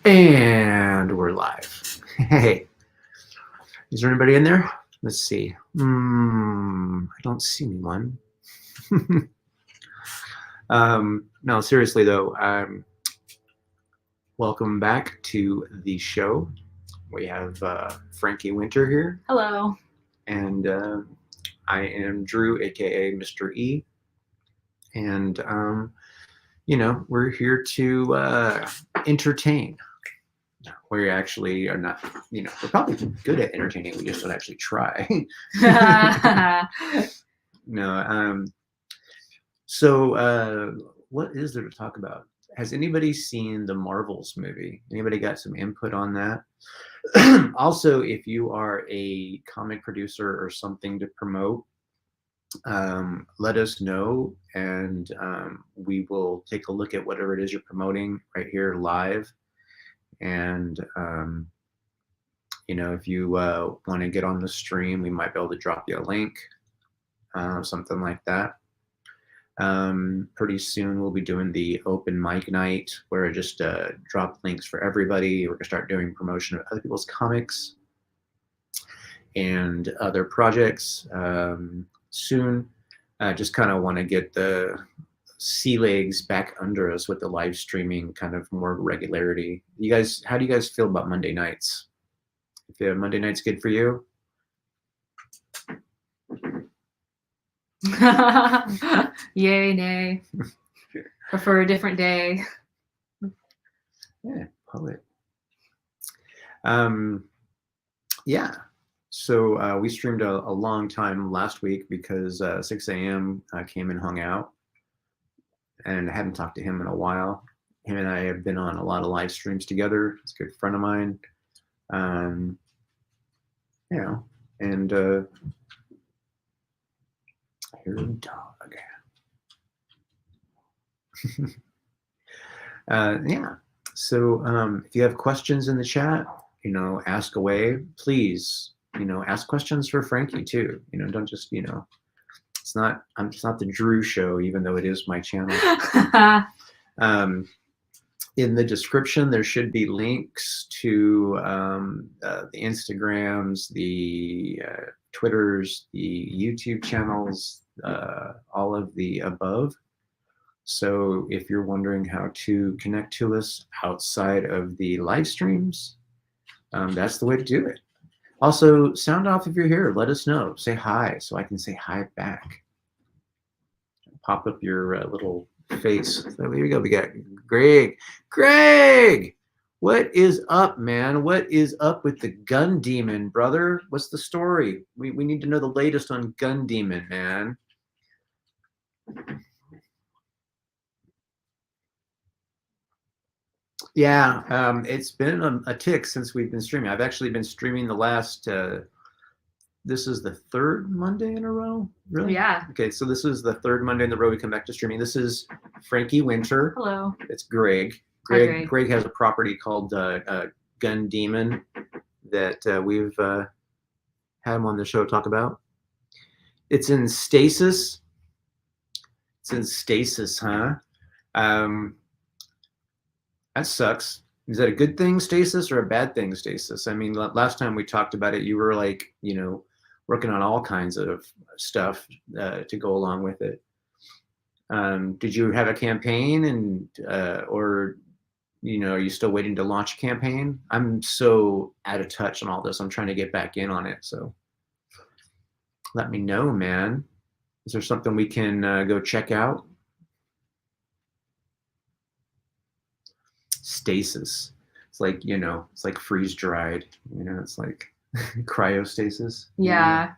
And we're live. Hey, is there anybody in there? Let's see. I don't see anyone. No, seriously though, welcome back to the show. We have Frankie Winter here. Hello. And I am Drew, a.k.a. Mr. E. And, we're here to entertain. We actually are not, we're probably good at entertaining. We just don't actually try. No. So what is there to talk about? Has anybody seen the Marvels movie? Anybody got some input on that? Also, if you are a comic producer or something to promote, let us know, and we will take a look at whatever it is you're promoting right here live. And if you want to get on the stream, we might be able to drop you a link, something like that. Pretty soon we'll be doing the open mic night where I just drop links for everybody. We're gonna start doing promotion of other people's comics and other projects soon. Just kind of want to get the sea legs back under us with the live streaming kind of more regularity. You guys, how do you guys feel about Monday nights? If Monday night's good for you? Yay, nay. Prefer a different day. Yeah, poet. Yeah. So we streamed a long time last week because 6 a.m. Came and hung out, and I hadn't talked to him in a while. Him and I have been on a lot of live streams together. He's a good friend of mine. And I hear a dog. Yeah. So if you have questions in the chat, ask away. Please, ask questions for Frankie too. Don't just, it's not the Drew show, even though it is my channel. In the description, there should be links to the Instagrams, the Twitters, the YouTube channels, all of the above. So if you're wondering how to connect to us outside of the live streams, that's the way to do it. Also, sound off if you're here. Let us know. Say hi so I can say hi back. Pop up your little face. So here we go. We got Greg. Greg! What is up, man? What is up with the Gun Demon, brother? What's the story? We need to know the latest on Gun Demon, man. Yeah, it's been a tick since we've been streaming. I've actually been streaming the last, this is the third Monday in a row? Really? Yeah. Okay, so this is the third Monday in the row we come back to streaming. This is Frankie Winter. Hello. It's Greg. Hi, Greg has a property called Gun Demon that we've had him on the show talk about. It's in stasis. It's in stasis, huh? That sucks. Is that a good thing, stasis, or a bad thing, stasis? I mean, last time we talked about it, you were like, working on all kinds of stuff to go along with it. Did you have a campaign, and or are you still waiting to launch a campaign? I'm so out of touch on all this. I'm trying to get back in on it. So let me know, man. Is there something we can go check out? Stasis. It's like, it's like freeze dried. It's like cryostasis. Yeah.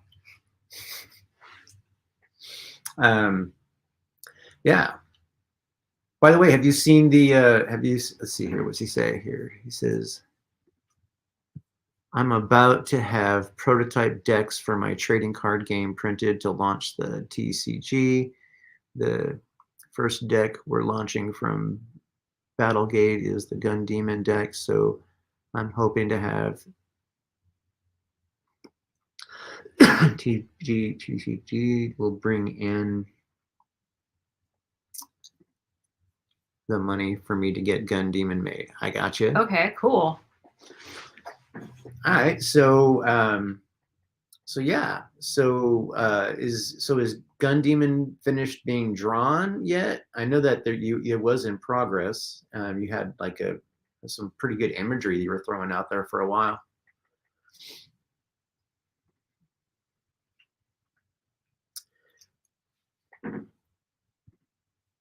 Yeah. By the way, have you seen the let's see here, what's he say here? He says, I'm about to have prototype decks for my trading card game printed to launch the TCG. The first deck we're launching from Battlegate is the Gun Demon deck, so I'm hoping to have TCG will bring in the money for me to get Gun Demon made. I got you. Okay, cool. All right. So yeah. Is Gun Demon finished being drawn yet? I know that it was in progress. You had like some pretty good imagery that you were throwing out there for a while.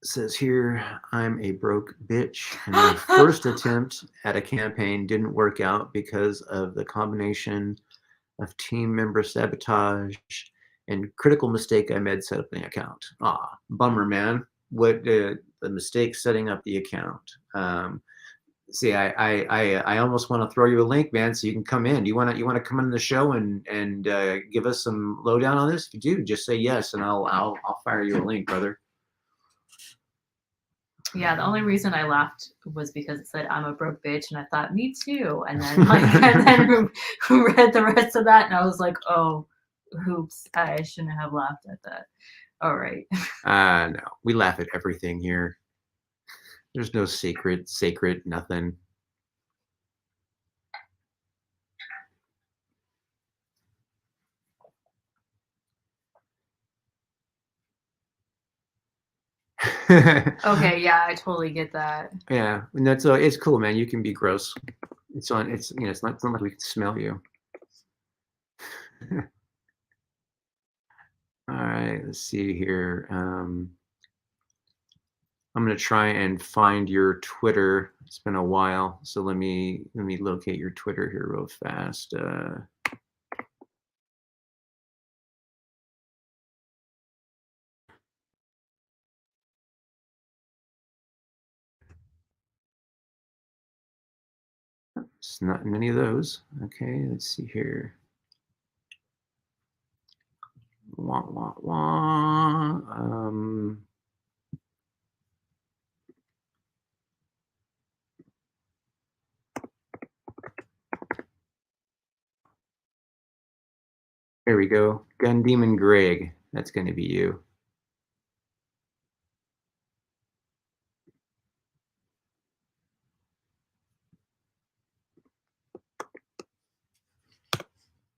It says here, I'm a broke bitch, and my first attempt at a campaign didn't work out because of the combination of team member sabotage and critical mistake I made setting up the account. Ah, bummer, man. What the mistake setting up the account? See, I almost want to throw you a link, man, so you can come in. You want to come in the show and give us some lowdown on this? If you do, just say yes, and I'll fire you a link, brother. Yeah, the only reason I laughed was because it said I'm a broke bitch, and I thought me too. And then and then read the rest of that, and I was like, oh, oops, I shouldn't have laughed at that. All right. No, we laugh at everything here. There's no sacred, nothing. Okay, yeah, I totally get that. Yeah, and that's it's cool, man. You can be gross. It's it's not like we can smell you. All right, let's see here. I'm gonna try and find your Twitter. It's been a while, so let me locate your Twitter here real fast. It's not in any of those. Okay, let's see here. Wah, wah, wah. There we go. Gun Demon Greg. That's going to be you.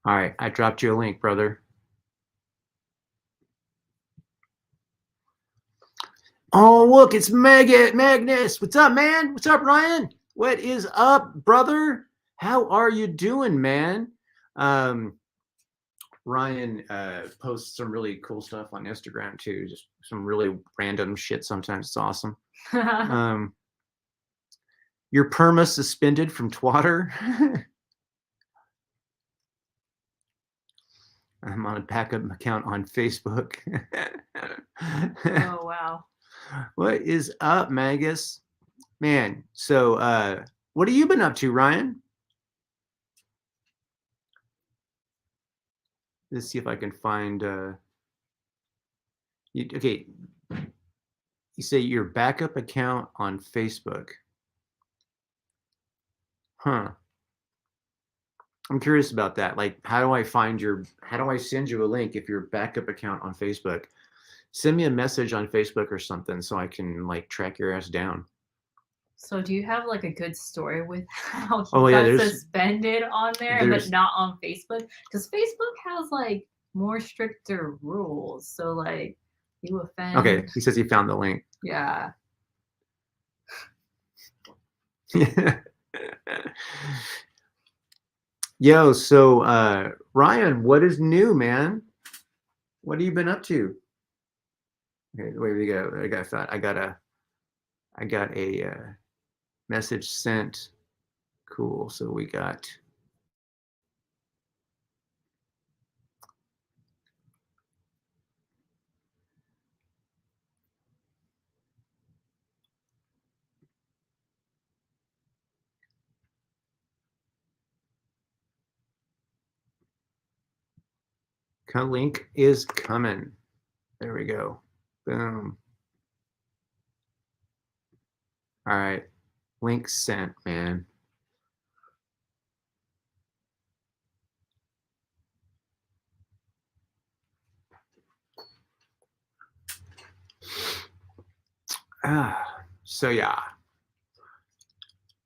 All right, I dropped you a link, brother. Oh, look, it's Magnus. What's up, man? What's up, Ryan? What is up, brother? How are you doing, man? Ryan posts some really cool stuff on Instagram too. Just some really random shit. Sometimes it's awesome. Your perma suspended from Twitter. I'm on a backup account on Facebook. Oh wow. What is up, Magus? Man, so what have you been up to, Ryan? Let's see if I can find okay. You say your backup account on Facebook. Huh. I'm curious about that. Like, how do I send you a link if your backup account on Facebook? Send me a message on Facebook or something so I can like track your ass down. So do you have like a good story with how he got suspended on there, but not on Facebook? Because Facebook has like more stricter rules. So like you offend. Okay, he says he found the link. Yeah. Yo, so Ryan, what is new, man? What have you been up to? Okay, wait, we go. I got a message sent. Cool. So we got link is coming. There we go. Boom. All right. Link sent, man. So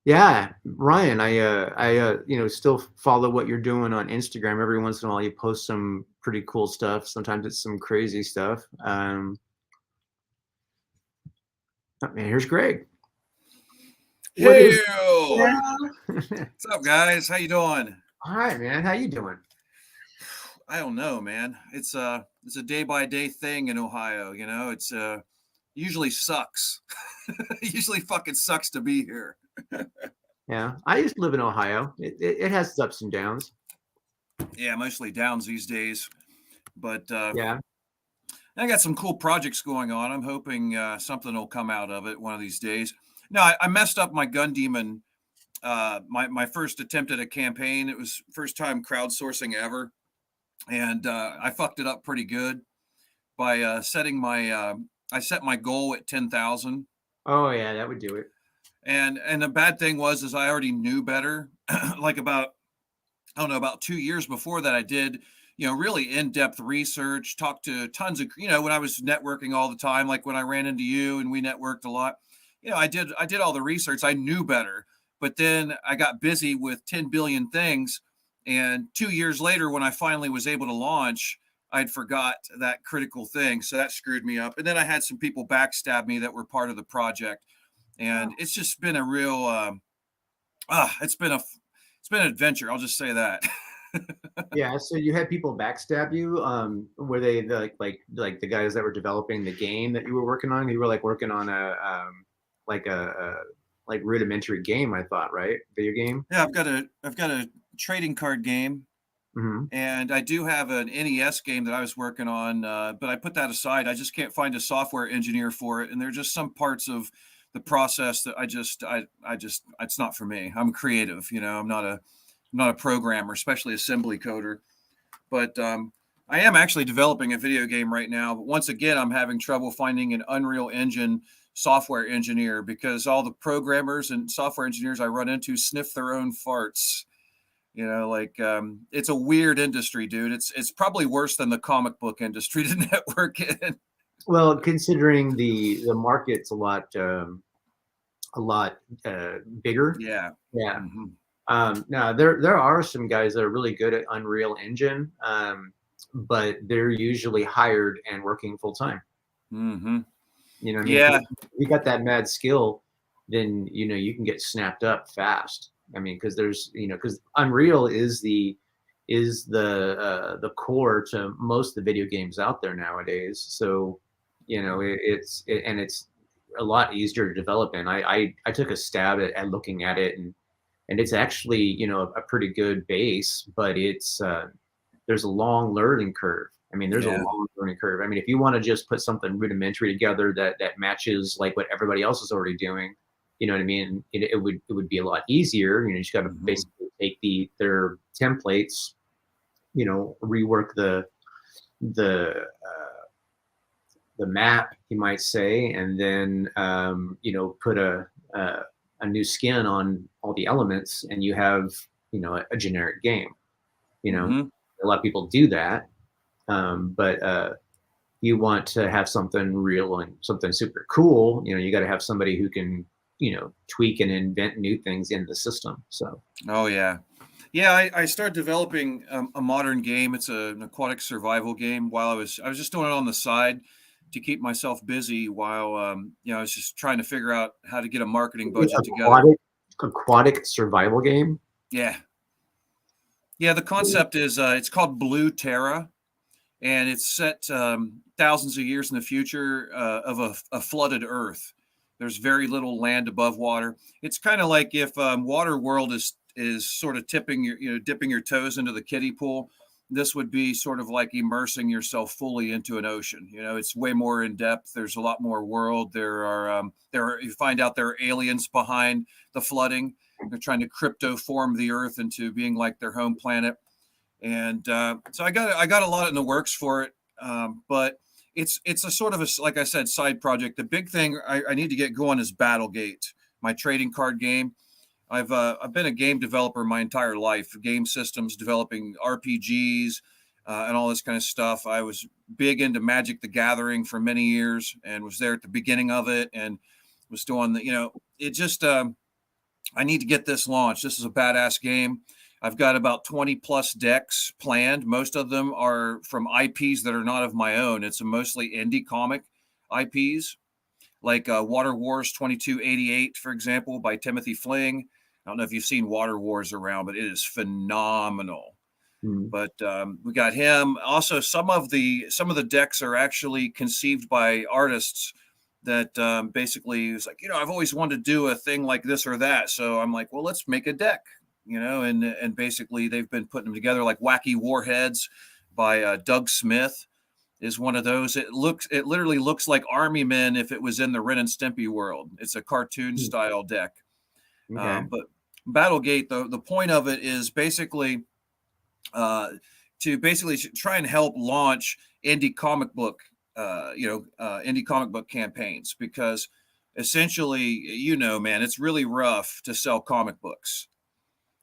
yeah, Ryan, I still follow what you're doing on Instagram. Every once in a while, you post some pretty cool stuff. Sometimes it's some crazy stuff. Oh, man, here's Greg. What Hey, is? what's up, guys? How you doing? All right, man. How you doing? I don't know, man. It's a day by day thing in Ohio. You know, it's usually sucks. It usually fucking sucks to be here. Yeah, I used to live in Ohio. It has its ups and downs. Yeah, mostly downs these days. But Yeah. I got some cool projects going on. I'm hoping something will come out of it one of these days. No, I messed up my Gun Demon. My first attempt at a campaign. It was first time crowdsourcing ever, and I fucked it up pretty good by setting my. I set my goal at 10,000. Oh yeah, that would do it. And the bad thing was is I already knew better. Like about I don't know about 2 years before that I did really in-depth research, talked to tons of when I was networking all the time, like when I ran into you and we networked a lot. I did all the research. I knew better, but then I got busy with 10 billion things, and 2 years later when I finally was able to launch, I'd forgot that critical thing, so that screwed me up. And then I had some people backstab me that were part of the project, and it's just been a real it's been an adventure, I'll just say that. Yeah. So you had people backstab you. Were they like the guys that were developing the game that you were working on? You were like working on like a like rudimentary game, I thought, right? Video game. Yeah, I've got a trading card game, Hmm. and I do have an NES game that I was working on, but I put that aside. I just can't find a software engineer for it, and there's just some parts of the process that I just it's not for me. I'm creative, I'm not a programmer, especially assembly coder. But I am actually developing a video game right now. But once again, I'm having trouble finding an Unreal Engine software engineer because all the programmers and software engineers I run into sniff their own farts. It's a weird industry, dude. It's probably worse than the comic book industry to network in. Well, considering the market's a lot bigger. Yeah. Yeah. Hmm. Now there are some guys that are really good at Unreal Engine, but they're usually hired and working full time. Hmm. You know what I mean? Yeah. If you got that mad skill, then you can get snapped up fast. I mean, because because Unreal is the core to most of the video games out there nowadays. So it's a lot easier to develop in. I took a stab at looking at it, and it's actually a pretty good base, but there's a long learning curve. I mean, there's a Yeah. long learning curve. I mean, if you want to just put something rudimentary together that matches like what everybody else is already doing, you know what I mean? It would be a lot easier. You just got to Hmm. basically take their templates, rework the the map, you might say, and then put a new skin on all the elements, and you have a generic game. Hmm. A lot of people do that, but you want to have something real and something super cool. You got to have somebody who can tweak and invent new things in the system. So Oh yeah. Yeah, I started developing a modern game. It's an aquatic survival game. While I was just doing it on the side to keep myself busy while I was just trying to figure out how to get a marketing budget together. aquatic survival game. Yeah, yeah. The concept is it's called Blue Terra, and it's set thousands of years in the future of a flooded Earth. There's very little land above water. It's kind of like if Water World is sort of dipping your toes into the kiddie pool. This would be sort of like immersing yourself fully into an ocean. It's way more in depth. There's a lot more world. You find out there are aliens behind the flooding. They're trying to crypto form the Earth into being like their home planet. And so I got a lot in the works for it, but it's a sort of like I said, side project. The big thing I need to get going is Battlegate, my trading card game. I've been a game developer my entire life, game systems, developing RPGs, and all this kind of stuff. I was big into Magic the Gathering for many years and was there at the beginning of it. And was doing the, it just, I need to get this launched. This is a badass game. I've got about 20 plus decks planned. Most of them are from IPs that are not of my own. It's mostly indie comic IPs, like Water Wars 2288, for example, by Timothy Fling. I don't know if you've seen Water Wars around, but it is phenomenal. But we got him. Also, some of the decks are actually conceived by artists that basically is like, I've always wanted to do a thing like this or that. So I'm like, well, let's make a deck, and basically they've been putting them together, like Wacky Warheads by Doug Smith is one of those. It literally looks like Army Men if it was in the Ren and Stimpy world. It's a cartoon style deck. Okay. But Battlegate, the point of it is basically to basically try and help launch indie comic book campaigns, because essentially, man, it's really rough to sell comic books.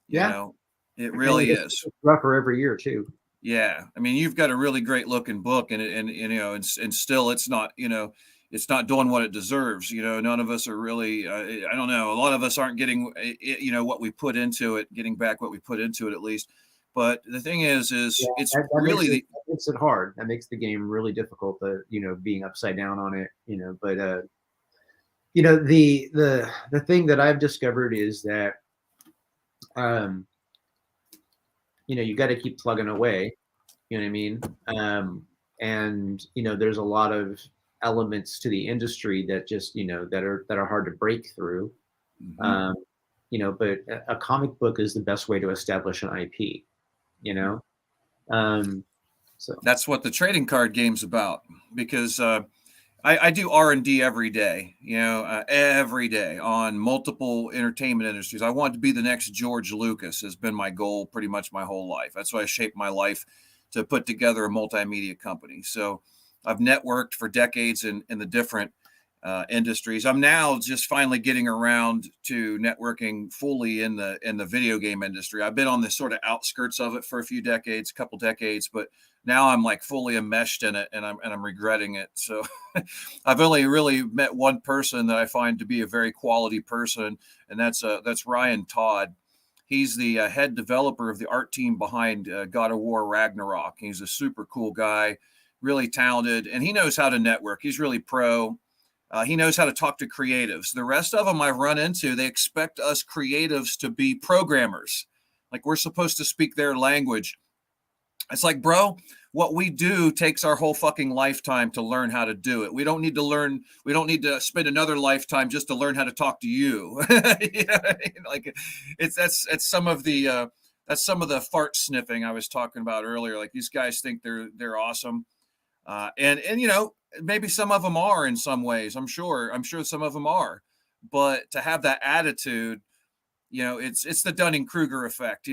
It really is. It's rougher every year too. Yeah, I mean, you've got a really great looking book, and still it's not it's not doing what it deserves. None of us are really. I don't know. A lot of us aren't getting what we put into it, getting back what we put into it at least. But the thing is it's that really that makes it hard. That makes the game really difficult. Being upside down on it. But the thing that I've discovered is that you got to keep plugging away. You know what I mean? And there's a lot of elements to the industry that just that are hard to break through. But a comic book is the best way to establish an IP. So that's what the trading card game's about, because I do R&D every day, every day on multiple entertainment industries. I want to be the next George Lucas has been my goal pretty much my whole life. That's why I shaped my life to put together a multimedia company. So I've networked for decades in the different industries. I'm now just finally getting around to networking fully in the video game industry. I've been on the sort of outskirts of it for a couple decades, but now I'm like fully enmeshed in it, and I'm regretting it. So I've only really met one person that I find to be a very quality person, and that's Ryan Todd. He's the head developer of the art team behind God of War Ragnarok. He's a super cool guy, really talented, and he knows how to network. He's really pro. He knows how to talk to creatives. The rest of them I've run into, they expect us creatives to be programmers. Like we're supposed to speak their language. It's like, bro, what we do takes our whole fucking lifetime to learn how to do it. We don't need to spend another lifetime just to learn how to talk to you. Like that's some of the fart sniffing I was talking about earlier. Like these guys think they're awesome. And maybe some of them are in some ways. I'm sure some of them are, but to have that attitude, it's the Dunning-Kruger effect,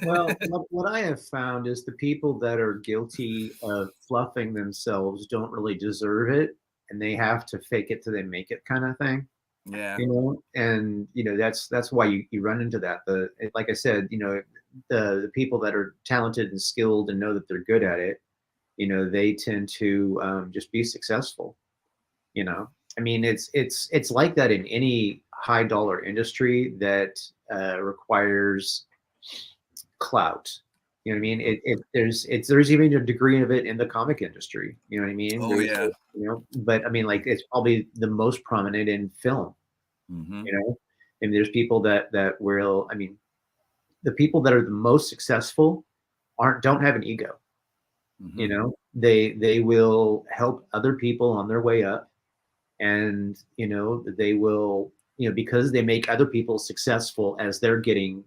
Well, what I have found is the people that are guilty of fluffing themselves don't really deserve it, and they have to fake it till they make it kind of thing. Yeah. And that's why you run into that. Like I said, the people that are talented and skilled and know that they're good at it, they tend to just be successful. I mean, it's like that in any high dollar industry that requires clout. You know what I mean? There's even a degree of it in the comic industry. You know what I mean? Oh, yeah. But I mean, like it's probably the most prominent in film. Mm-hmm. And there's people that will. I mean, the people that are the most successful don't have an ego. Mm-hmm. They will help other people on their way up, and they will because they make other people successful as they're getting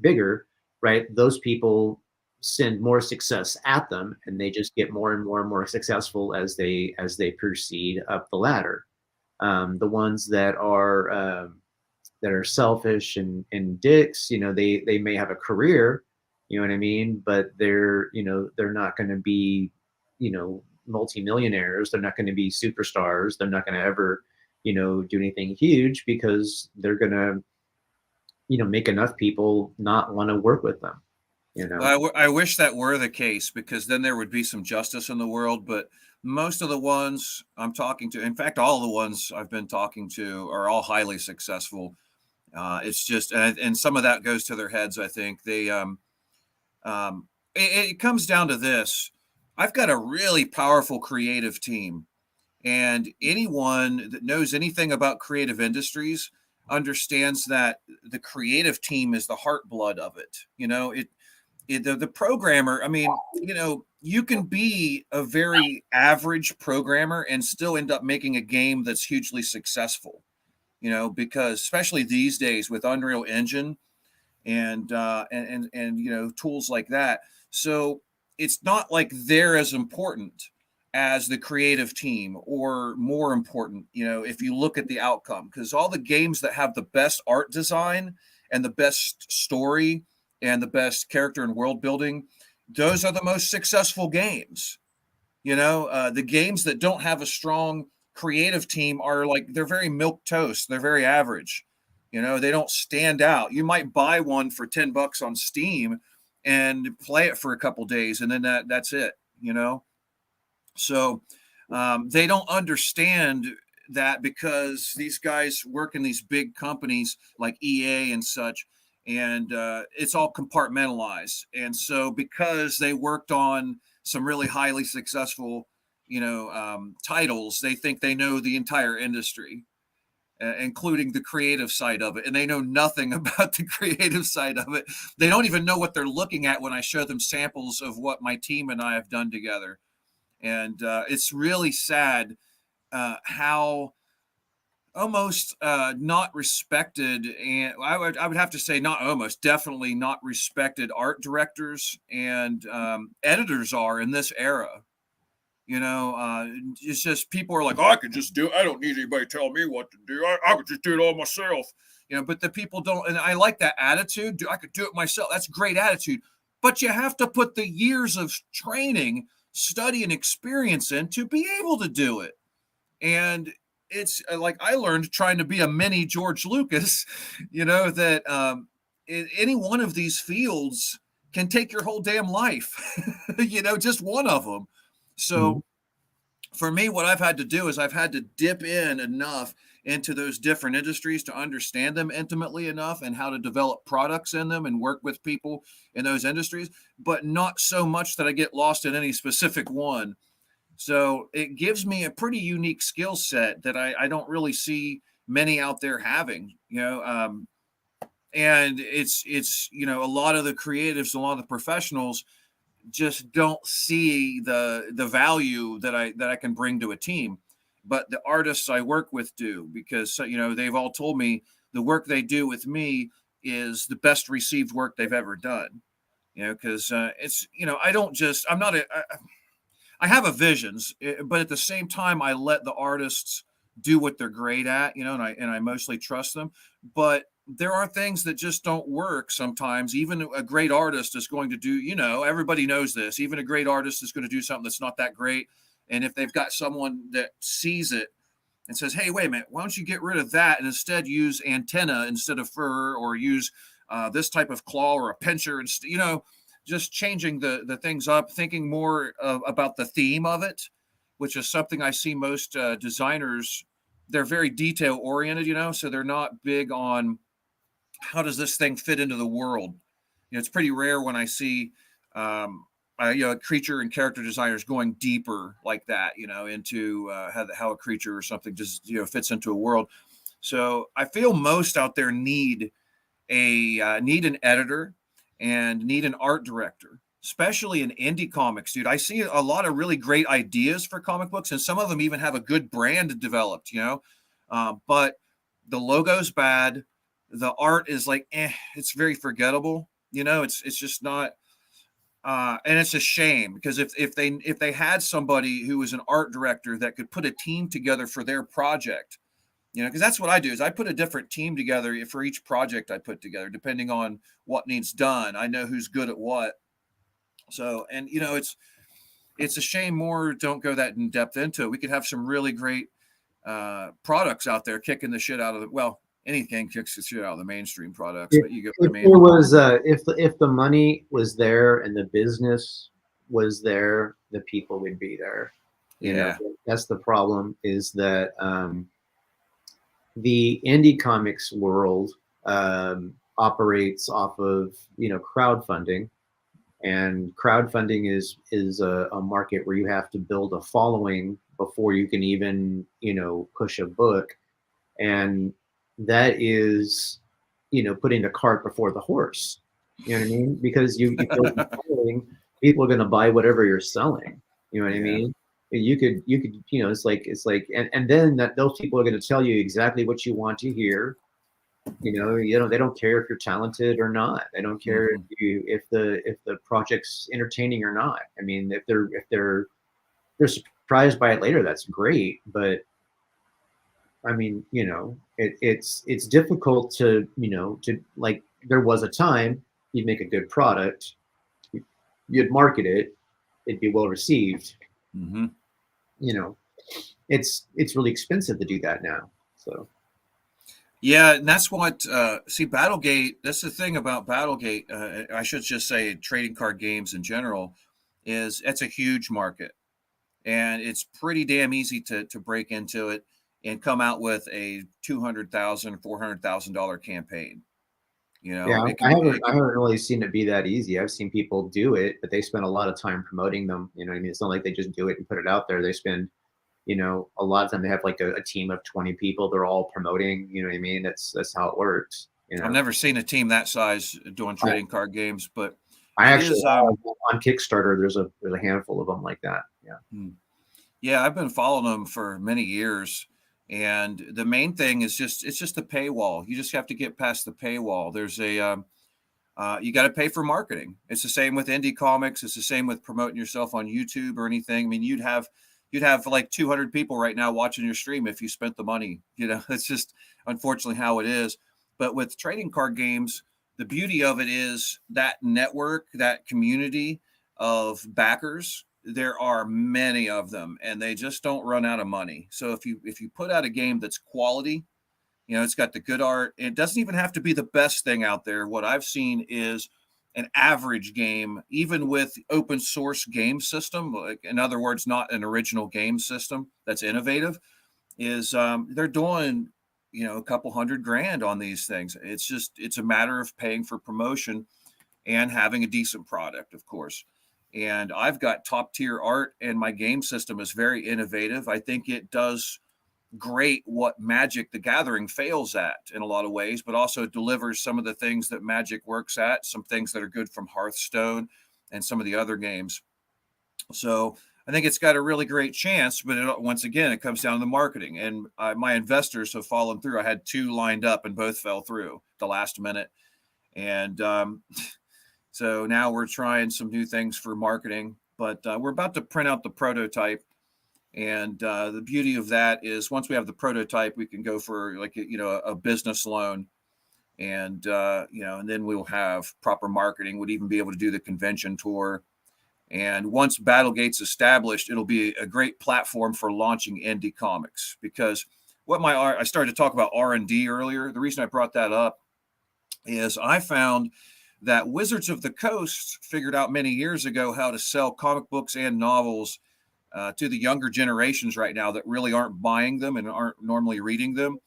bigger, right? Those people send more success at them, and they just get more and more and more successful as they proceed up the ladder. The ones that are selfish and dicks, they may have a career, you know what I mean, but they're not going to be multimillionaires. They're not going to be superstars. They're not going to ever do anything huge, because they're going to make enough people not want to work with them. Well, I wish that were the case, because then there would be some justice in the world. But most of the ones I'm talking to, in fact, all the ones I've been talking to are all highly successful. It's just, and some of that goes to their heads. I think it comes down to this. I've got a really powerful creative team, and anyone that knows anything about creative industries understands that the creative team is the heart blood of it. The programmer, I mean, you can be a very average programmer and still end up making a game that's hugely successful, because especially these days with Unreal Engine and tools like that. So it's not like they're as important as the creative team, or more important, if you look at the outcome, because all the games that have the best art design and the best story and the best character and world building, those are the most successful games. The games that don't have a strong creative team are like, they're very milk toast. They're very average. They don't stand out. You might buy one for $10 on Steam and play it for a couple days, and then that's it. So they don't understand that, because these guys work in these big companies like EA and such, and it's all compartmentalized. And so because they worked on some really highly successful, titles, they think they know the entire industry, including the creative side of it. And they know nothing about the creative side of it. They don't even know what they're looking at when I show them samples of what my team and I have done together. And it's really sad how almost not respected, and I would have to say not almost, definitely not respected art directors and editors are in this era. It's just, people are like, oh, I could just do it. I don't need anybody to tell me what to do. I could just do it all myself. But the people don't, and I like that attitude. I could do it myself. That's a great attitude. But you have to put the years of training, study, and experience in to be able to do it. And it's like, I learned trying to be a mini George Lucas, that in any one of these fields can take your whole damn life, just one of them. So for me, what I've had to do is I've had to dip in enough into those different industries to understand them intimately enough, and how to develop products in them and work with people in those industries, but not so much that I get lost in any specific one. So it gives me a pretty unique skill set that I don't really see many out there having, and it's a lot of the creatives, a lot of the professionals just don't see the value that I can bring to a team. But the artists I work with do, because they've all told me the work they do with me is the best received work they've ever done. Because it's I have a visions, but at the same time I let the artists do what they're great at, and I mostly trust them. But there are things that just don't work sometimes. Even a great artist is going to do, everybody knows this. Even a great artist is going to do something that's not that great. And if they've got someone that sees it and says, hey, wait a minute, why don't you get rid of that and instead use antenna instead of fur, or use this type of claw or a pincher, and just changing the things up, thinking more about the theme of it, which is something I see most designers, they're very detail oriented, so they're not big on how does this thing fit into the world. It's pretty rare when I see creature and character designers going deeper like that, into how a creature or something just fits into a world. So I feel most out there need an editor and need an art director, especially in indie comics, dude. I see a lot of really great ideas for comic books, and some of them even have a good brand developed, but the logo's bad. The art is like, it's very forgettable. It's just not, and it's a shame, because if they had somebody who was an art director that could put a team together for their project, because that's what I do, is I put a different team together for each project I put together, depending on what needs done. I know who's good at what. So, and it's a shame more don't go that in depth into it. We could have some really great products out there kicking the shit out of anything kicks the shit out of the mainstream products. But you get what I mean. There was if the money was there and the business was there, the people would be there. You know, Yeah. that's the problem, is that the indie comics world operates off of, you know, crowdfunding. And crowdfunding is a market where you have to build a following before you can even, you know, push a book. And that is, you know, putting the cart before the horse. You know what I mean? Because you build a following, people are going to buy whatever you're selling. You know what I Yeah. mean? You could, you know, it's like, and then that those people are going to tell you exactly what you want to hear. You know, they don't care if you're talented or not. They don't care Mhm. if the project's entertaining or not. I mean, if they're surprised by it later, that's great. But I mean, you know, it's difficult to, you know, to, like, there was a time you'd make a good product, you'd market it, it'd be well received. Mhm. You know, it's really expensive to do that now. So Yeah, and that's what see Battlegate. That's the thing about Battlegate. I should just say trading card games in general is it's a huge market, and it's pretty damn easy to break into it and come out with a $200,000, $400,000 campaign. You know, yeah, it I can haven't it I can haven't really seen it be that easy. I've seen people do it, but they spend a lot of time promoting them. You know what I mean? It's not like they just do it and put it out there. They spend, you know, a lot of time they have like a team of 20 people. They're all promoting. You know what I mean? That's how it works. You I've know, never seen a team that size doing I, trading card games, but I it actually is have on Kickstarter. There's a handful of them like that. Yeah. hmm. Yeah, I've been following them for many years, and the main thing is just it's just the paywall. You just have to get past the paywall. There's a you got to pay for marketing. It's the same with indie comics. It's the same with promoting yourself on YouTube or anything. I mean, you'd have like 200 people right now watching your stream if you spent the money. You know, it's just unfortunately how it is. But with trading card games, the beauty of it is that network, that community of backers. There are many of them, and they just don't run out of money. So if you put out a game that's quality, you know, it's got the good art. It doesn't even have to be the best thing out there. What I've seen is an average game, even with open source game system, like in other words, not an original game system that's innovative, is they're doing, you know, a couple $100,000 on these things. It's a matter of paying for promotion and having a decent product, of course. And I've got top tier art, and my game system is very innovative. I think it does great what Magic the Gathering fails at in a lot of ways, but also delivers some of the things that Magic works at, some things that are good from Hearthstone and some of the other games. So I think it's got a really great chance, but once again, it comes down to the marketing. And my investors have fallen through. I had two lined up and both fell through the last minute. And so now we're trying some new things for marketing, but we're about to print out the prototype. And the beauty of that is once we have the prototype, we can go for like, you know, a business loan, and, you know, and then we'll have proper marketing, would even be able to do the convention tour. And once Battlegate's established, it'll be a great platform for launching indie comics, because I started to talk about R&D earlier. The reason I brought that up is I found that Wizards of the Coast figured out many years ago how to sell comic books and novels to the younger generations right now that really aren't buying them and aren't normally reading them.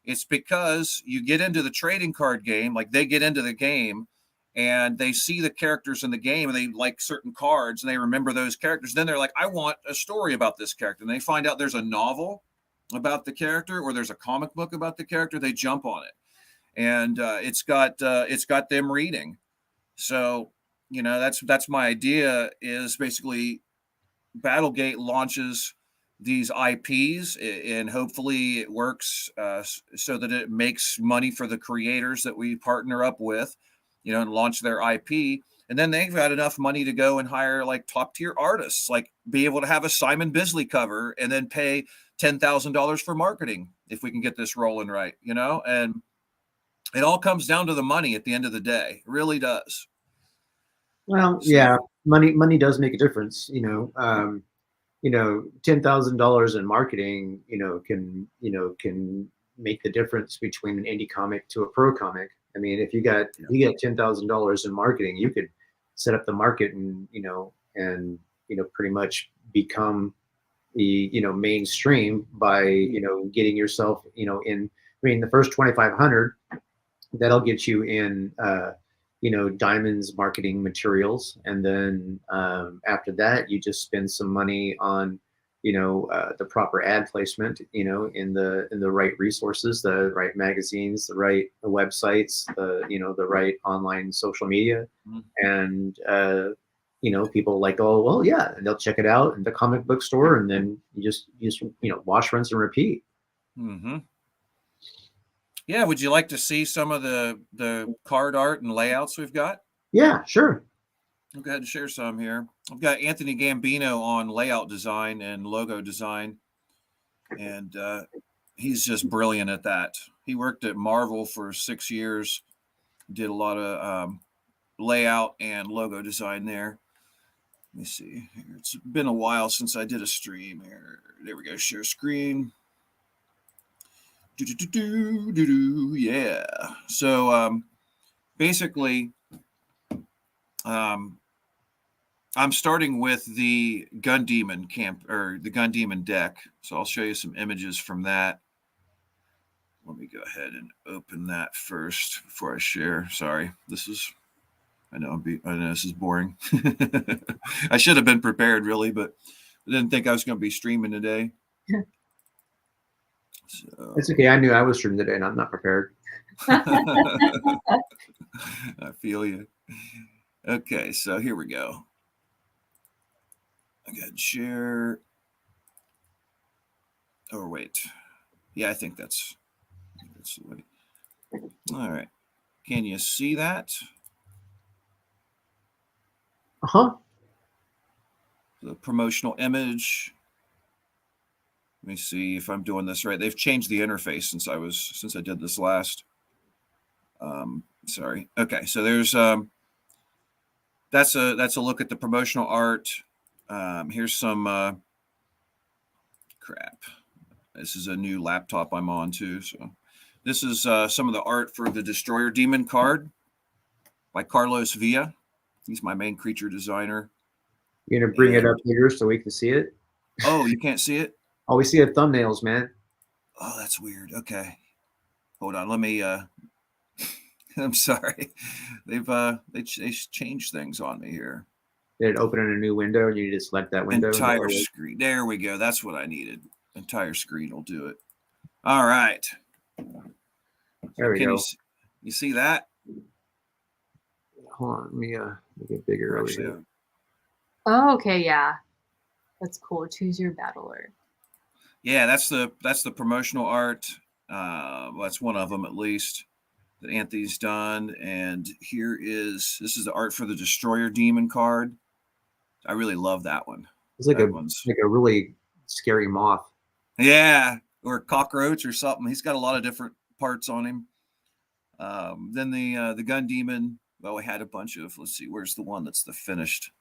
It's because you get into the trading card game, like they get into the game and they see the characters in the game and they like certain cards and they remember those characters. Then they're like, I want a story about this character. And they find out there's a novel about the character or there's a comic book about the character. They jump on it. And it's got them reading. So, you know, that's my idea, is basically Battlegate launches these IPs, and hopefully it works so that it makes money for the creators that we partner up with, you know, and launch their IP. And then they've got enough money to go and hire like top tier artists, like be able to have a Simon Bisley cover and then pay $10,000 for marketing if we can get this rolling right, you know? And it all comes down to the money at the end of the day. It really does. Well, yeah, So, money does make a difference. You know, $10,000 in marketing, can make the difference between an indie comic to a pro comic. I mean, if yeah. you get $10,000 in marketing, you could set up the market and pretty much become the mainstream by getting yourself in. I mean, the first 2,500 that'll get you in diamonds marketing materials, and then after that you just spend some money on the proper ad placement, in the right resources, the right magazines, the right websites, the right online social media. And people like, oh well, yeah, and they'll check it out in the comic book store, and then you just wash, rinse, and repeat. Mm-hmm. Yeah, would you like to see some of the card art and layouts we've got? Yeah, sure. I'll go ahead and share some here. I've got Anthony Gambino on layout design and logo design, and he's just brilliant at that. He worked at Marvel for 6 years, did a lot of layout and logo design there. Let me see. It's been a while since I did a stream here. There we go. Share screen. Yeah. So basically, I'm starting with the Gun Demon or the Gun Demon deck. So I'll show you some images from that. Let me go ahead and open that first before I share. Sorry, I know this is boring. I should have been prepared, really, but I didn't think I was going to be streaming today. So. It's okay. I knew I was streaming today, and I'm not prepared. I feel you. Okay, so here we go. I got share. Oh, wait. Yeah, I think that's the way. All right. Can you see that? The promotional image. Let me see if I'm doing this right. They've changed the interface since I did this last. Sorry. Okay, so there's that's a look at the promotional art. Here's some crap. This is a new laptop I'm on too. So this is some of the art for the Destroyer Demon card by Carlos Villa. He's my main creature designer. You're gonna bring it up here so we can see it? Oh, you can't see it? Oh, we see the thumbnails, man. Oh, that's weird. Okay. Hold on. Let me I'm sorry. They changed things on me here. Did it open in a new window and you just select that window? Entire screen. There we go. That's what I needed. Entire screen will do it. All right. There we go. You see that? Hold on. Let me get bigger over here. Oh, okay, yeah. That's cool. Choose your battler. Yeah, that's the promotional art. That's one of them at least that Anthony's done. And this is the art for the Destroyer Demon card. I really love that one. It's like a really scary moth. Yeah, or a cockroach or something. He's got a lot of different parts on him. Then the Gun Demon. Well, we had a bunch of. Let's see, where's the one that's the finished?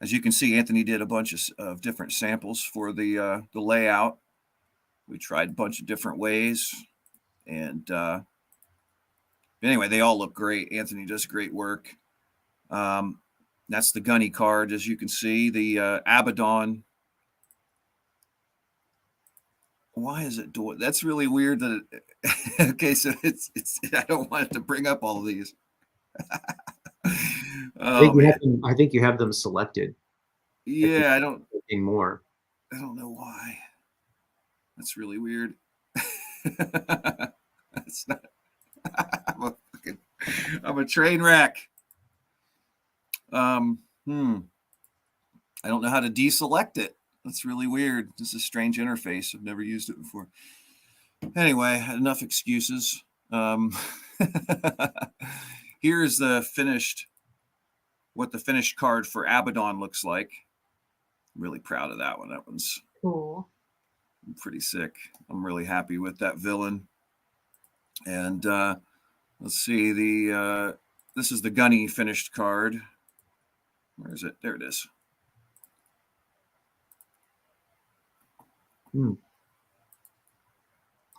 As you can see, Anthony did a bunch of different samples for the layout. We tried a bunch of different ways, and anyway, they all look great. Anthony does great work. That's the Gunny card, as you can see. The Abaddon. Why is it doing? That's really weird. That okay, so it's. I don't want it to bring up all of these. I think you have them selected. Yeah, I don't more. I don't know why. That's really weird. That's not. I'm a train wreck. I don't know how to deselect it. That's really weird. This is a strange interface. I've never used it before. Anyway, enough excuses. Here is what the finished card for Abaddon looks like. I'm really proud of that one. That one's cool. Pretty sick. I'm really happy with that villain. And let's see, this is the Gunny finished card. Where is it? There it is.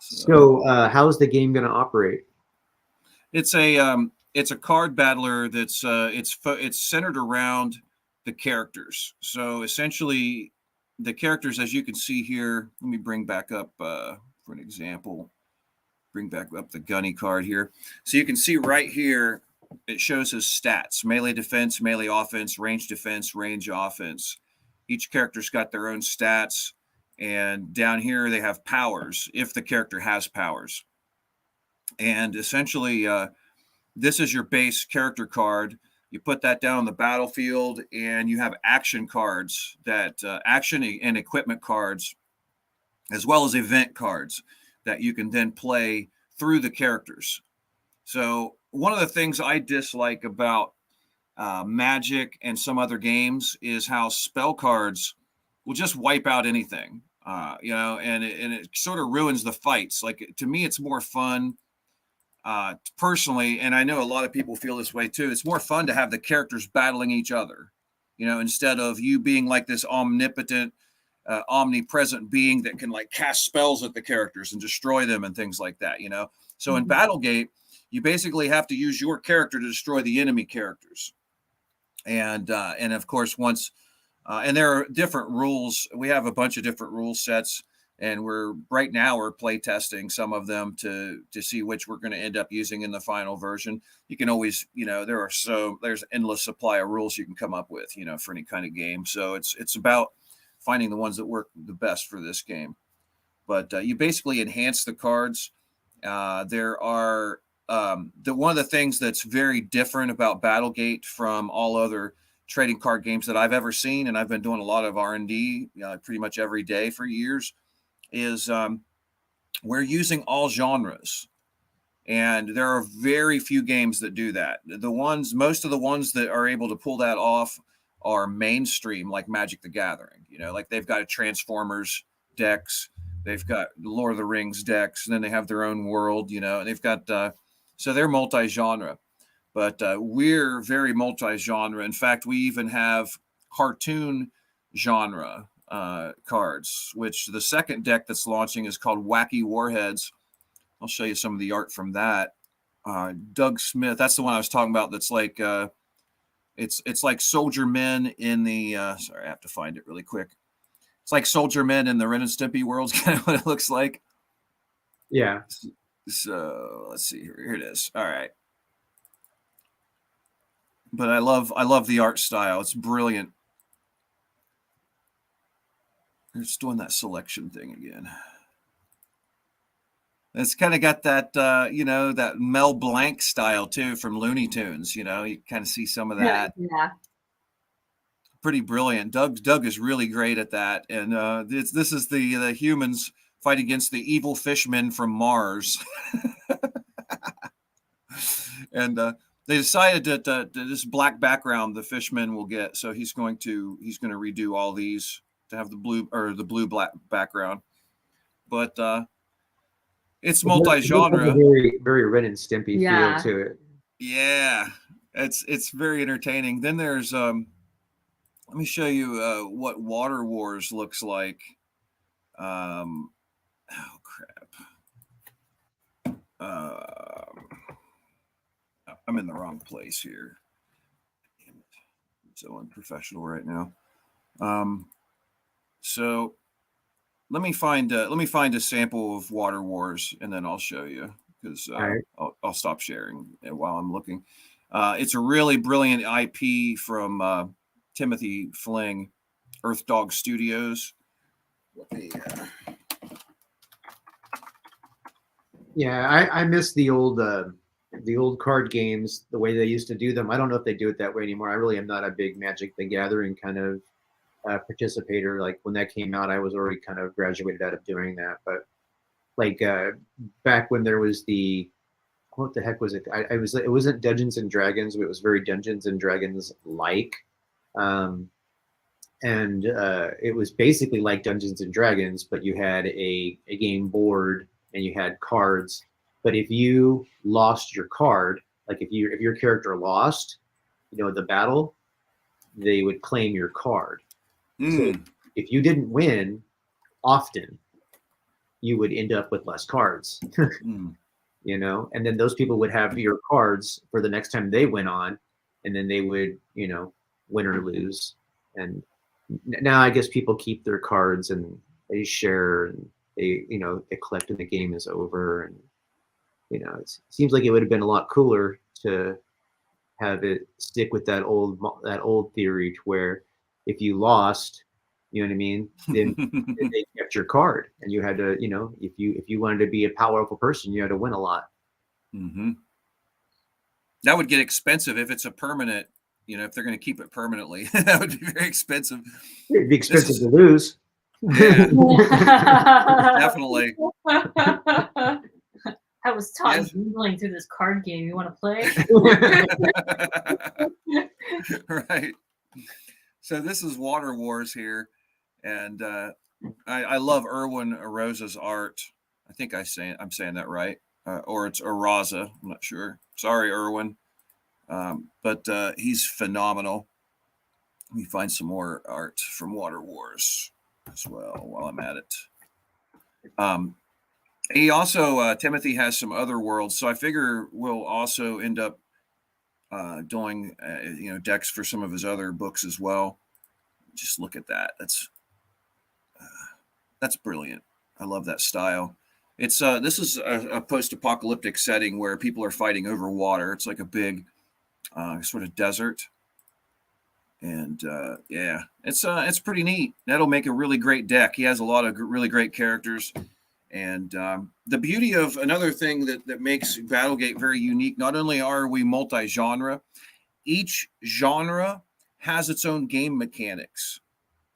So how's the game going to operate? It's a card battler that's it's centered around the characters. So essentially, the characters, as you can see here, let me bring back up for an example. Bring back up the gunny card here. So you can see right here, it shows his stats: melee defense, melee offense, range defense, range offense. Each character's got their own stats. And down here, they have powers, if the character has powers. And essentially, this is your base character card. You put that down on the battlefield, and you have action cards, that action and equipment cards, as well as event cards that you can then play through the characters. So one of the things I dislike about Magic and some other games is how spell cards will just wipe out anything, and it sort of ruins the fights. Like, to me, it's more fun personally, and I know a lot of people feel this way too. It's more fun to have the characters battling each other, instead of you being like this omnipotent, omnipresent being that can like cast spells at the characters and destroy them and things like that. So in Battlegate, you basically have to use your character to destroy the enemy characters, and of course and there are different rules. We have a bunch of different rule sets, and we're play testing some of them to see which we're going to end up using in the final version. You can always, there's endless supply of rules you can come up with, for any kind of game. So it's about finding the ones that work the best for this game. But you basically enhance the cards. There are one of the things that's very different about Battlegate from all other trading card games that I've ever seen, and I've been doing a lot of R&D pretty much every day for years, is we're using all genres, and there are very few games that do that. Most of the ones that are able to pull that off are mainstream, like Magic the Gathering. Like they've got a Transformers decks, they've got Lord of the Rings decks, and then they have their own world. And they've got so they're multi-genre, but we're very multi-genre. In fact, we even have cartoon genre cards, which the second deck that's launching is called Wacky Warheads. I'll show you some of the art from that. Doug Smith, that's the one I was talking about. That's like it's like Soldier Men in the sorry, I have to find it really quick. It's like Soldier Men in the Ren and Stimpy world, kind of what it looks like. Yeah. So let's see here. Here it is. All right. But I love the art style. It's brilliant. They're just doing that selection thing again. It's kind of got that, that Mel Blanc style too from Looney Tunes. You kind of see some of that. Yeah. Pretty brilliant. Doug is really great at that. And this is the humans fight against the evil fishmen from Mars. And they decided that this black background the fishmen will get, so he's going to redo all these to have the blue black background. But it's multi-genre. Very, very Ren and Stimpy feel to it. Yeah, it's very entertaining. Then there's let me show you what Water Wars looks like. Oh crap! I'm in the wrong place here. Damn it. I'm so unprofessional right now. So let me find a sample of Water Wars, and then I'll show you, because right. I'll stop sharing while I'm looking. It's a really brilliant IP from Timothy Fling, Earth Dog Studios. Yeah, I miss the old card games, the way they used to do them. I don't know if they do it that way anymore. I really am not a big Magic the Gathering kind of participator. Like when that came out, I was already kind of graduated out of doing that. But like back when there was what the heck was it? It wasn't Dungeons and Dragons, but it was very Dungeons and Dragons like. And it was basically like Dungeons and Dragons, but you had a game board and you had cards. But if you lost your card, like if your character lost, the battle, they would claim your card. So if you didn't win often, you would end up with less cards. And then those people would have your cards for the next time they went on, and then they would, win or lose. And Now I guess people keep their cards and they share and they collect when the game is over. And it seems like it would have been a lot cooler to have it stick with that old theory to where if you lost, you know what I mean, then they kept your card and you had to, if you wanted to be a powerful person, you had to win a lot. Mm-hmm. That would get expensive if it's a permanent. If they're going to keep it permanently, that would be very expensive. It'd be expensive to lose. Yeah, definitely. I was taught Yes. gambling through this card game. You want to play? Right. So this is Water Wars here, and I love Erwin Arosa's art. I think I'm saying that right, or it's Araza. I'm not sure. Sorry, Erwin, but he's phenomenal. Let me find some more art from Water Wars as well while I'm at it. He also Timothy has some other worlds, so I figure we'll also end up doing decks for some of his other books as well. Just look at that. That's brilliant. I love that style. It's this is a post-apocalyptic setting where people are fighting over water. It's like a big sort of desert, and yeah, it's pretty neat. That'll make a really great deck. He has a lot of really great characters. And the beauty of another thing that makes Battlegate very unique, not only are we multi-genre, each genre has its own game mechanics,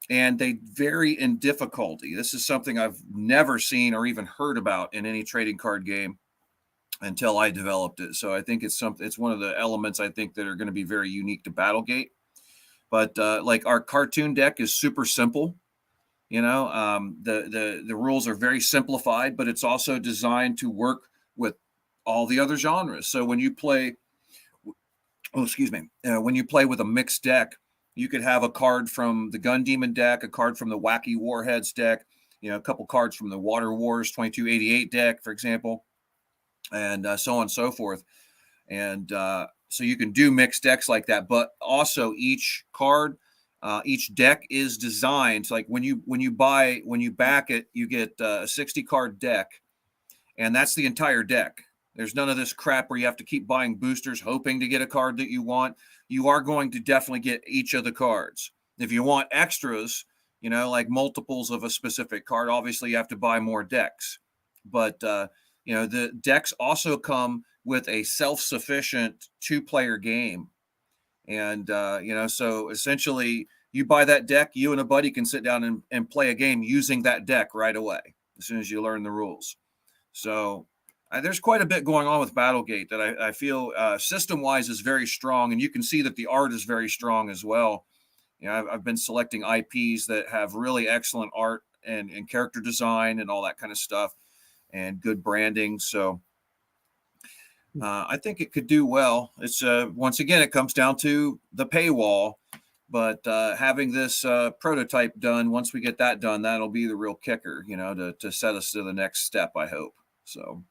and they vary in difficulty. This is something I've never seen or even heard about in any trading card game until I developed it. So I think it's one of the elements I think that are going to be very unique to Battlegate. But like our cartoon deck is super simple. The rules are very simplified, but it's also designed to work with all the other genres. So when you play, when you play with a mixed deck, you could have a card from the Gun Demon deck, a card from the Wacky Warheads deck, a couple cards from the Water Wars 2288 deck, for example, and so on and so forth. And so you can do mixed decks like that, but also each deck is designed like when you back it, you get a 60 card deck, and that's the entire deck. There's none of this crap where you have to keep buying boosters hoping to get a card that you want. You are going to definitely get each of the cards. If you want extras, like multiples of a specific card, obviously you have to buy more decks. But the decks also come with a self-sufficient 2-player game. And, so essentially you buy that deck, you and a buddy can sit down and play a game using that deck right away as soon as you learn the rules. So there's quite a bit going on with Battlegate that I feel system-wise is very strong. And you can see that the art is very strong as well. I've been selecting IPs that have really excellent art and character design and all that kind of stuff and good branding. So I think it could do well. It's once again, it comes down to the paywall, but having this prototype done, once we get that done, that'll be the real kicker, to set us to the next step, I hope. So.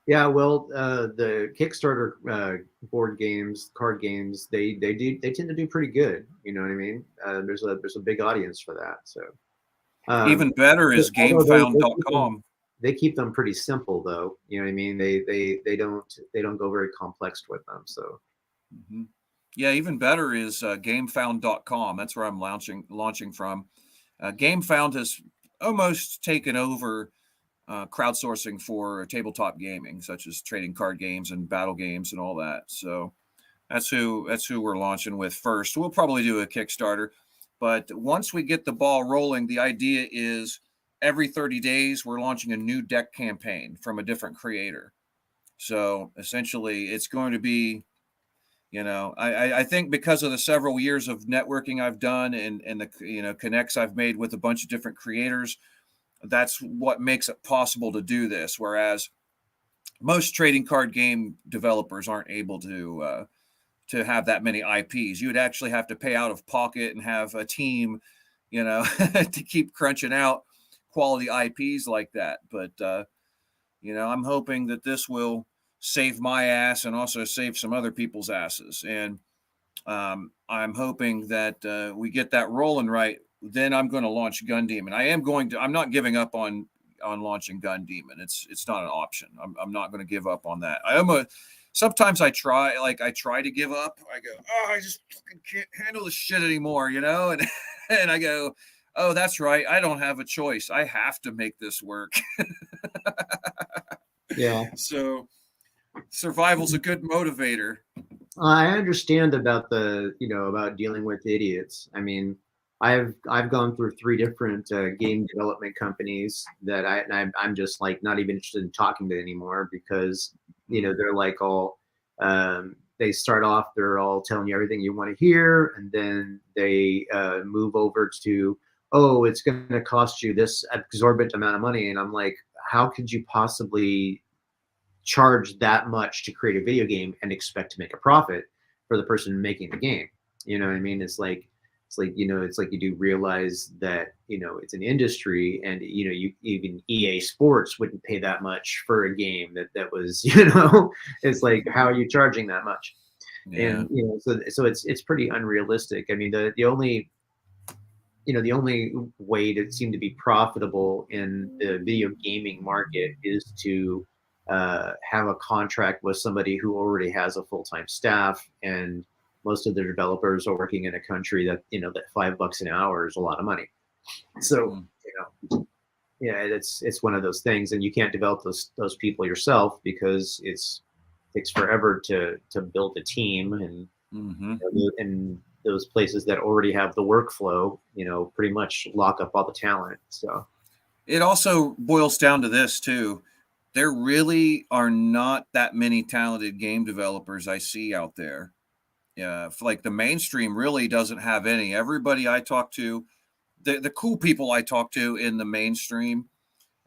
Yeah, well, the Kickstarter board games, card games, they tend to do pretty good. You know what I mean? There's a big audience for that. So even better is GameFound.com. They keep them pretty simple, though. You know what I mean? They don't go very complex with them. So yeah, even better is GameFound.com. That's where I'm launching from. GameFound has almost taken over crowdsourcing for tabletop gaming, such as trading card games and battle games and all that. So that's who we're launching with first. We'll probably do a Kickstarter, but once we get the ball rolling, the idea is every 30 days we're launching a new deck campaign from a different creator. So essentially, it's going to be, I think because of the several years of networking I've done and the connects I've made with a bunch of different creators, that's what makes it possible to do this. Whereas most trading card game developers aren't able to have that many IPs. You would actually have to pay out of pocket and have a team, to keep crunching out quality IPs like that. But, I'm hoping that this will save my ass and also save some other people's asses. And I'm hoping that we get that rolling right. Then I'm going to launch Gun Demon. I'm not giving up on launching Gun Demon. It's not an option. I'm not going to give up on that. Sometimes I try to give up. I go, oh, I just fucking can't handle this shit anymore, and and I go, oh, that's right. I don't have a choice. I have to make this work. Yeah. So survival's a good motivator. I understand about about dealing with idiots. I mean, I've gone through 3 different game development companies that I'm just like not even interested in talking to anymore because they're like all they start off, they're all telling you everything you want to hear, and then they move over to, oh, it's going to cost you this exorbitant amount of money, and I'm like, how could you possibly charge that much to create a video game and expect to make a profit for the person making the game? You know what I mean? It's like you do realize that it's an industry, and even EA Sports wouldn't pay that much for a game that was it's like, how are you charging that much? Yeah. And so it's pretty unrealistic. I mean, the only way to seem to be profitable in the video gaming market is to have a contract with somebody who already has a full-time staff, and most of the developers are working in a country that that $5 an hour is a lot of money. So yeah, it's one of those things, and you can't develop those people yourself because it takes forever to build a team, and and those places that already have the workflow, pretty much lock up all the talent. So it also boils down to this too. There really are not that many talented game developers I see out there. Yeah, like the mainstream really doesn't have any. Everybody I talk to, the cool people I talk to in the mainstream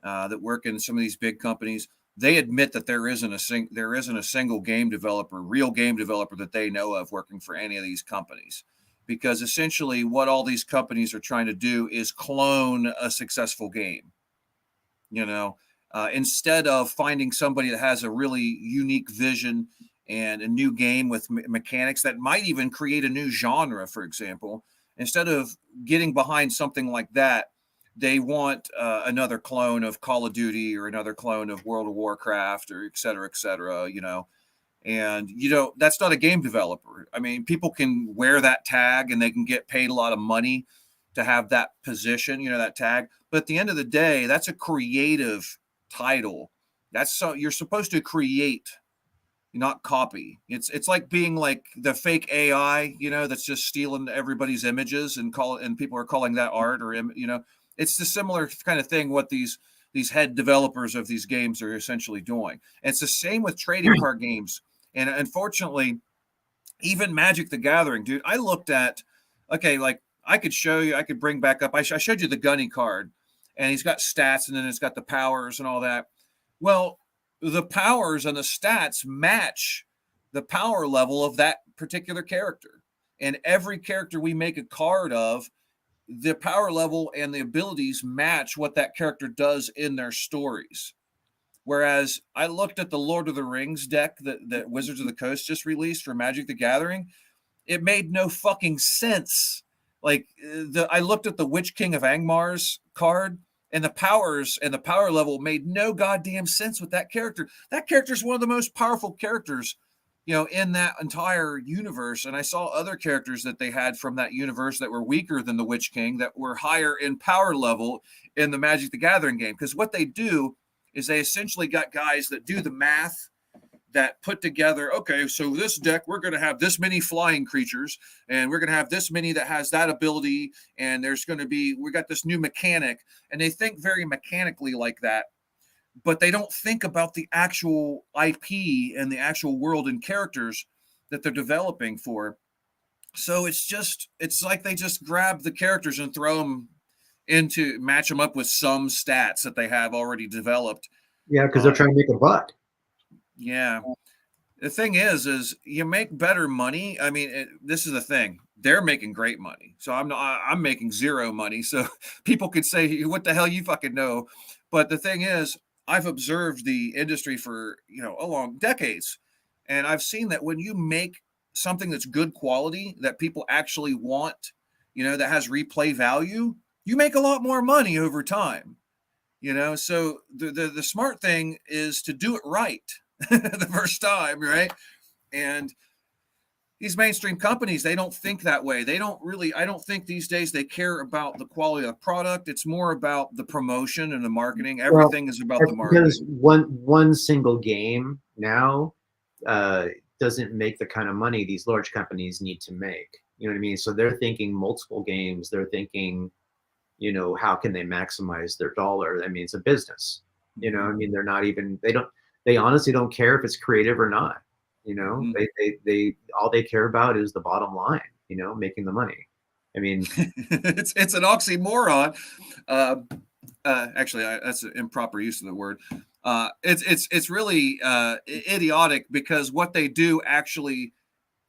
that work in some of these big companies, they admit that there isn't a single game developer, real game developer that they know of working for any of these companies, because essentially what all these companies are trying to do is clone a successful game. Instead of finding somebody that has a really unique vision and a new game with mechanics that might even create a new genre, for example, instead of getting behind something like that, they want another clone of Call of Duty or another clone of World of Warcraft or et cetera, and that's not a game developer. I mean, people can wear that tag and they can get paid a lot of money to have that position, that tag. But at the end of the day, that's a creative title. You're supposed to create, not copy. It's like being like the fake AI, that's just stealing everybody's images and people are calling that art, or it's the similar kind of thing what these head developers of these games are essentially doing. And it's the same with trading card games. And unfortunately, even Magic the Gathering, dude, I looked at, like I could bring back up, I showed you the Gunny card, and he's got stats, and then it's got the powers and all that. Well, the powers and the stats match the power level of that particular character. And every character we make a card of, the power level and the abilities match what that character does in their stories. Whereas I looked at the Lord of the Rings deck that Wizards of the Coast just released for Magic the Gathering. It made no fucking sense. Like I looked at the Witch King of Angmar's card, and the powers and the power level made no goddamn sense with that character. That character is one of the most powerful characters, in that entire universe. And I saw other characters that they had from that universe that were weaker than the Witch King, that were higher in power level in the Magic the Gathering game. Because what they do is they essentially got guys that do the math, that put together, okay, so this deck, we're going to have this many flying creatures, and we're going to have this many that has that ability, and we got this new mechanic, and they think very mechanically like that, but they don't think about the actual IP and the actual world and characters that they're developing for. So it's like they just grab the characters and throw them match them up with some stats that they have already developed. Yeah, because they're trying to make a buck. Yeah. The thing is you make better money. I mean, this is the thing. They're making great money. So I'm making zero money. So people could say, what the hell you fucking know? But the thing is, I've observed the industry for, along decades. And I've seen that when you make something that's good quality that people actually want, that has replay value, you make a lot more money over time. So the smart thing is to do it right the first time, right? And these mainstream companies, they don't think that way. They don't really, I don't think these days they care about the quality of the product. It's more about the promotion and the marketing. Everything is about the Because marketing. one single game now doesn't make the kind of money these large companies need to make. You know what I mean? So they're thinking multiple games. They're thinking, how can they maximize their dollar? I mean, it's a business. I mean, they're not even, they honestly don't care if it's creative or not. They all they care about is the bottom line, making the money. I mean, it's an oxymoron. Actually, that's an improper use of the word. It's really idiotic, because what they do actually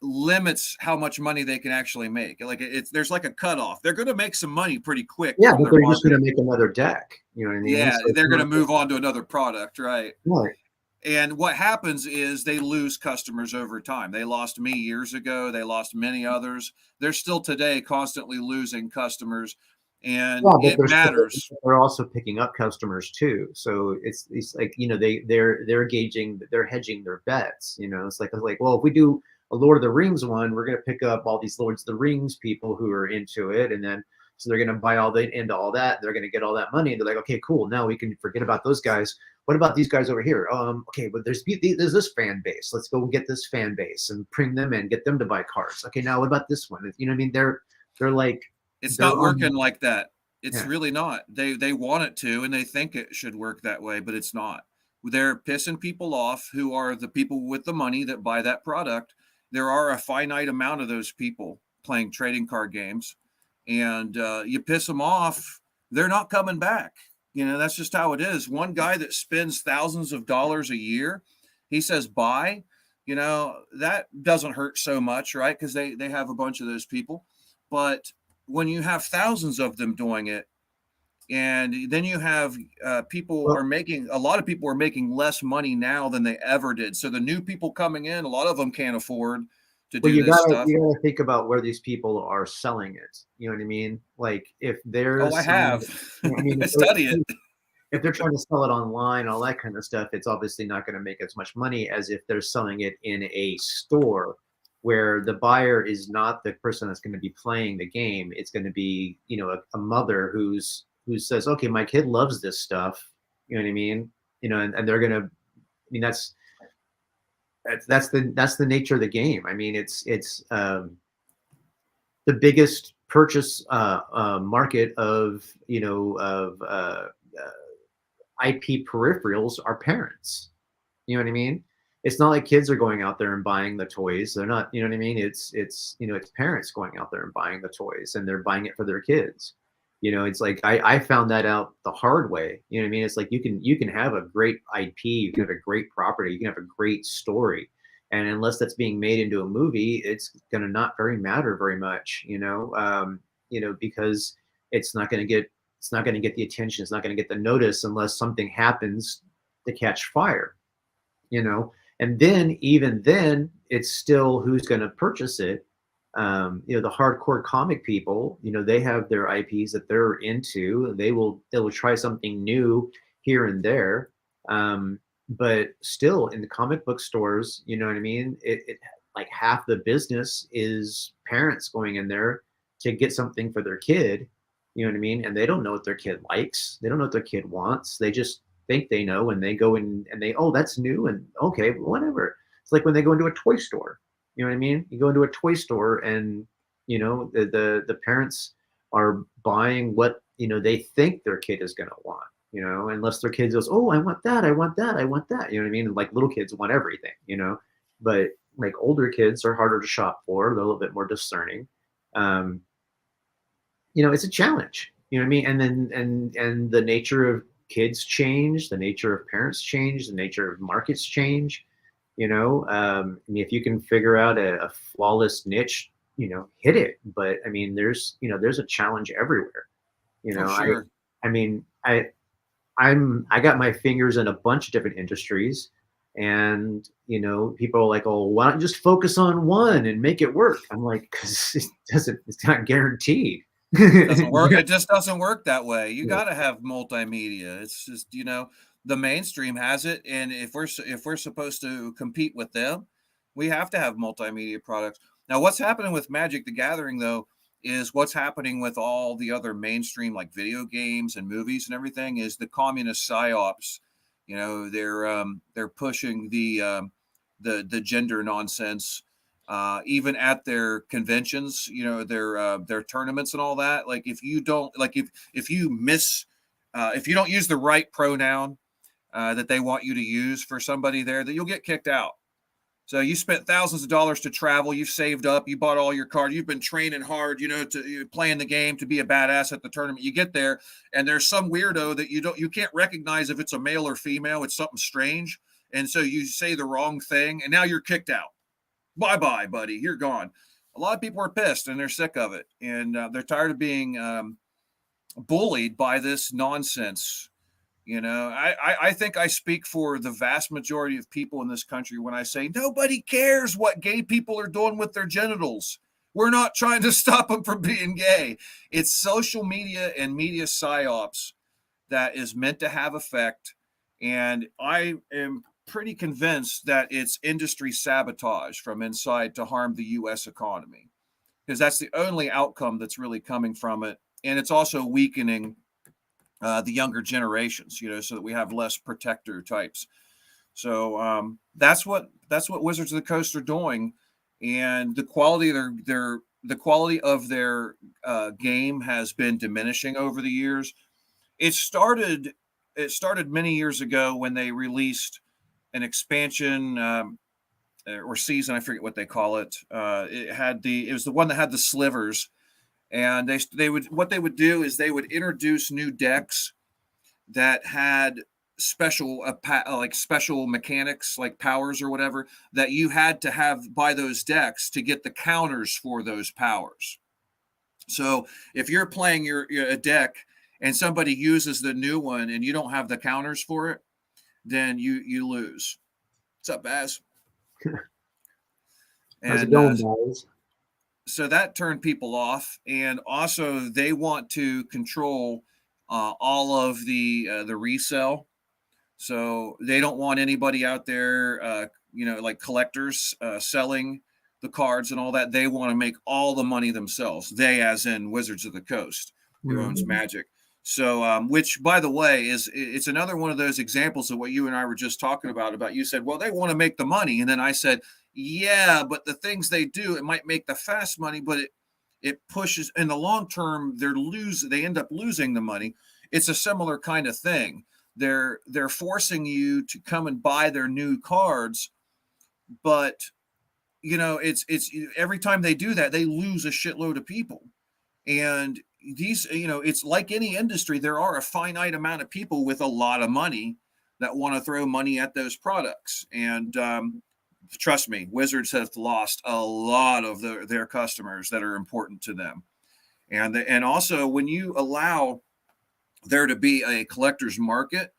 limits how much money they can actually make. Like there's like a cutoff. They're going to make some money pretty quick. Yeah, from but their they're just going to marketing. make another deck. You know what I mean? Yeah, So they're going to move on to another product, right? Right. And what happens is they lose customers over time. They lost me years ago. They lost many others. They're still today constantly losing customers, and Yeah, but it matters. they're also picking up customers too. So it's like they're gauging, they're hedging their bets. It's like well, if we do a Lord of the Rings one, we're going to pick up all these Lords of the Rings people who are into it, and then so they're going to buy into all that. They're going to get all that money, and they're like, okay, cool. Now we can forget about those guys. What about these guys over here? Okay, but there's this fan base. Let's go get this fan base and bring them in, get them to buy cards. Okay, now what about this one? You know what I mean? They're like, It's they're not on. working like that. It's Yeah. really not. They want it to, and they think it should work that way, but it's not. They're pissing people off who are the people with the money that buy that product. There are a finite amount of those people playing trading card games, and you piss them off, they're not coming back. That's just how it is. One guy that spends thousands of dollars a year, he says buy, that doesn't hurt so much, right? Because they have a bunch of those people. But when you have thousands of them doing it, and then you have a lot of people are making less money now than they ever did. So the new people coming in, a lot of them can't afford to Well, do this stuff. you gotta think about where these people are selling it. You know what I mean? Like if they're Oh, I selling, have. I mean, I study it. if they're trying to sell it online, all that kind of stuff, it's obviously not going to make as much money as if they're selling it in a store where the buyer is not the person that's going to be playing the game. It's going to be, a mother who says, okay, my kid loves this stuff. You know what I mean? And they're going to, I mean, that's the nature of the game. I mean, it's the biggest purchase market of IP peripherals are parents. You know what I mean? It's not like kids are going out there and buying the toys. They're not. You know what I mean? It's parents going out there and buying the toys, and they're buying it for their kids. It's like I found that out the hard way. You know what I mean? It's like you can have a great IP, you can have a great property, you can have a great story, and unless that's being made into a movie, it's going to not matter very much. Because it's not going to get the attention, it's not going to get the notice unless something happens to catch fire. And then even then, it's still who's going to purchase it. The hardcore comic people, they have their IPs that they're into. They will try something new here and there. But still, in the comic book stores, you know what I mean? It like half the business is parents going in there to get something for their kid. You know what I mean? And they don't know what their kid likes. They don't know what their kid wants. They just think they know, and they go in and oh, that's new, and okay, whatever. It's like when they go into a toy store. You know what I mean? You go into a toy store, and the parents are buying what they think their kid is going to want. Unless their kid goes, oh, I want that, I want that, I want that. You know what I mean? Like little kids want everything. But like older kids are harder to shop for. They're a little bit more discerning. It's a challenge. You know what I mean? And then and the nature of kids change, the nature of parents change, the nature of markets change. I mean, if you can figure out a flawless niche, hit it. But I mean, there's a challenge everywhere. Oh, sure. I mean, I got my fingers in a bunch of different industries, And people are like, oh, why don't you just focus on one and make it work? I'm like, because it's not guaranteed. Doesn't work. It just doesn't work that way. You got to have multimedia. It's just, the mainstream has it, and if we're supposed to compete with them, we have to have multimedia products. Now, what's happening with Magic the Gathering though is what's happening with all the other mainstream like video games and movies and everything is the communist psyops. They're pushing the gender nonsense. Even at their conventions, their tournaments and all that. Like if you don't if you don't use the right pronoun that they want you to use for somebody there, that you'll get kicked out. So you spent thousands of dollars to travel, you've saved up, you bought all your cards, you've been training hard, to playing the game to be a badass at the tournament. You get there and there's some weirdo that you can't recognize if it's a male or female. It's something strange. And so you say the wrong thing and now you're kicked out. Bye-bye, buddy. You're gone. A lot of people are pissed and they're sick of it. And they're tired of being bullied by this nonsense. I think I speak for the vast majority of people in this country when I say nobody cares what gay people are doing with their genitals. We're not trying to stop them from being gay. It's social media and media psyops that is meant to have effect. And I am pretty convinced that it's industry sabotage from inside to harm the U.S. economy, because that's the only outcome that's really coming from it. And it's also weakening the younger generations, so that we have less protector types. So that's what Wizards of the Coast are doing, and the quality of their game has been diminishing over the years. It started many years ago when they released an expansion or season, I forget what they call it. It was the one that had the slivers. And they would introduce new decks that had special special mechanics like powers or whatever that you had to have by those decks to get the counters for those powers. So if you're playing a deck and somebody uses the new one and you don't have the counters for it, then you lose. What's up, Baz? How's it going, Baz? So that turned people off, and also they want to control all of the resale. So they don't want anybody out there, like collectors selling the cards and all that. They want to make all the money themselves. They, as in Wizards of the Coast, who owns Magic. So, which, by the way, it's another one of those examples of what you and I were just talking about. You said, well, they want to make the money, and then I said, yeah, but the things they do, it might make the fast money, but it pushes in the long term. They end up losing the money. It's a similar kind of thing. They're forcing you to come and buy their new cards, but it's every time they do that, they lose a shitload of people. And these, it's like any industry. There are a finite amount of people with a lot of money that want to throw money at those products. And trust me, Wizards have lost a lot of their customers that are important to them. And also when you allow there to be a collector's market,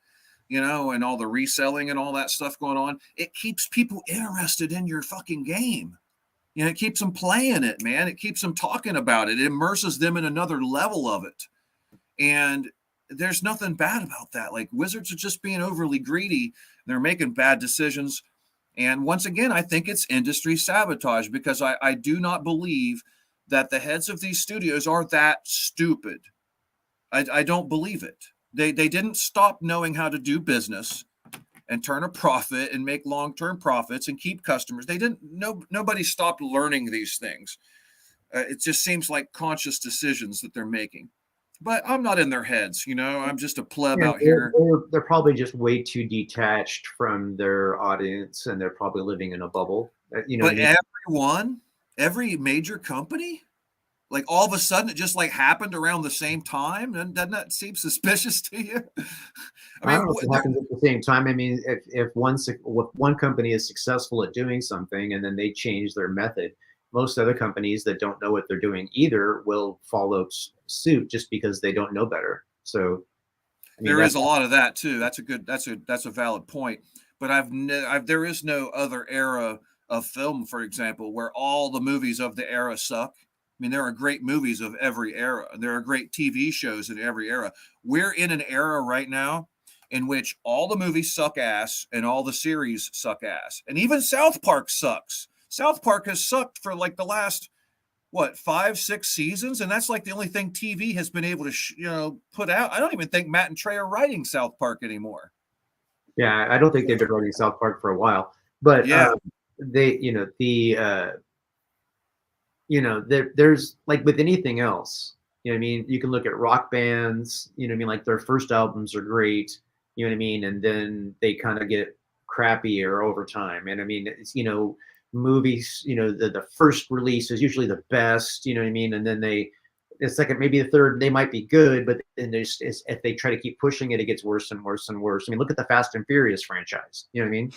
and all the reselling and all that stuff going on, it keeps people interested in your fucking game. It keeps them playing it, man. It keeps them talking about it. It immerses them in another level of it. And there's nothing bad about that. Like, Wizards are just being overly greedy. They're making bad decisions. And once again, I think it's industry sabotage, because I do not believe that the heads of these studios are that stupid. I don't believe it. They didn't stop knowing how to do business and turn a profit and make long-term profits and keep customers. Nobody stopped learning these things. It just seems like conscious decisions that they're making. But I'm not in their heads, I'm just a pleb out here. They're probably just way too detached from their audience, and they're probably living in a bubble. But every major company, like all of a sudden it just like happened around the same time, and doesn't that seem suspicious to you? I don't know if it happens at the same time. I mean, if one company is successful at doing something and then they change their method, most other companies that don't know what they're doing either will follow suit just because they don't know better. So there is a lot of that too. That's a valid point. but there is no other era of film, for example, where all the movies of the era suck. I mean, there are great movies of every era. There are great TV shows in every era. We're in an era right now in which all the movies suck ass and all the series suck ass. And even South Park sucks. South Park has sucked for like the last, what, 5-6 seasons? And that's like the only thing TV has been able to, put out. I don't even think Matt and Trey are writing South Park anymore. Yeah, I don't think they've been writing South Park for a while. But Yeah. There's like with anything else, you know what I mean? You can look at rock bands, you know what I mean? Like their first albums are great, you know what I mean? And then they kind of get crappier over time. And I mean, it's, movies, the first release is usually the best, you know what I mean? And then the second, maybe the third, they might be good, but then if they try to keep pushing it, it gets worse and worse and worse. I mean, look at the Fast and Furious franchise, you know what I mean?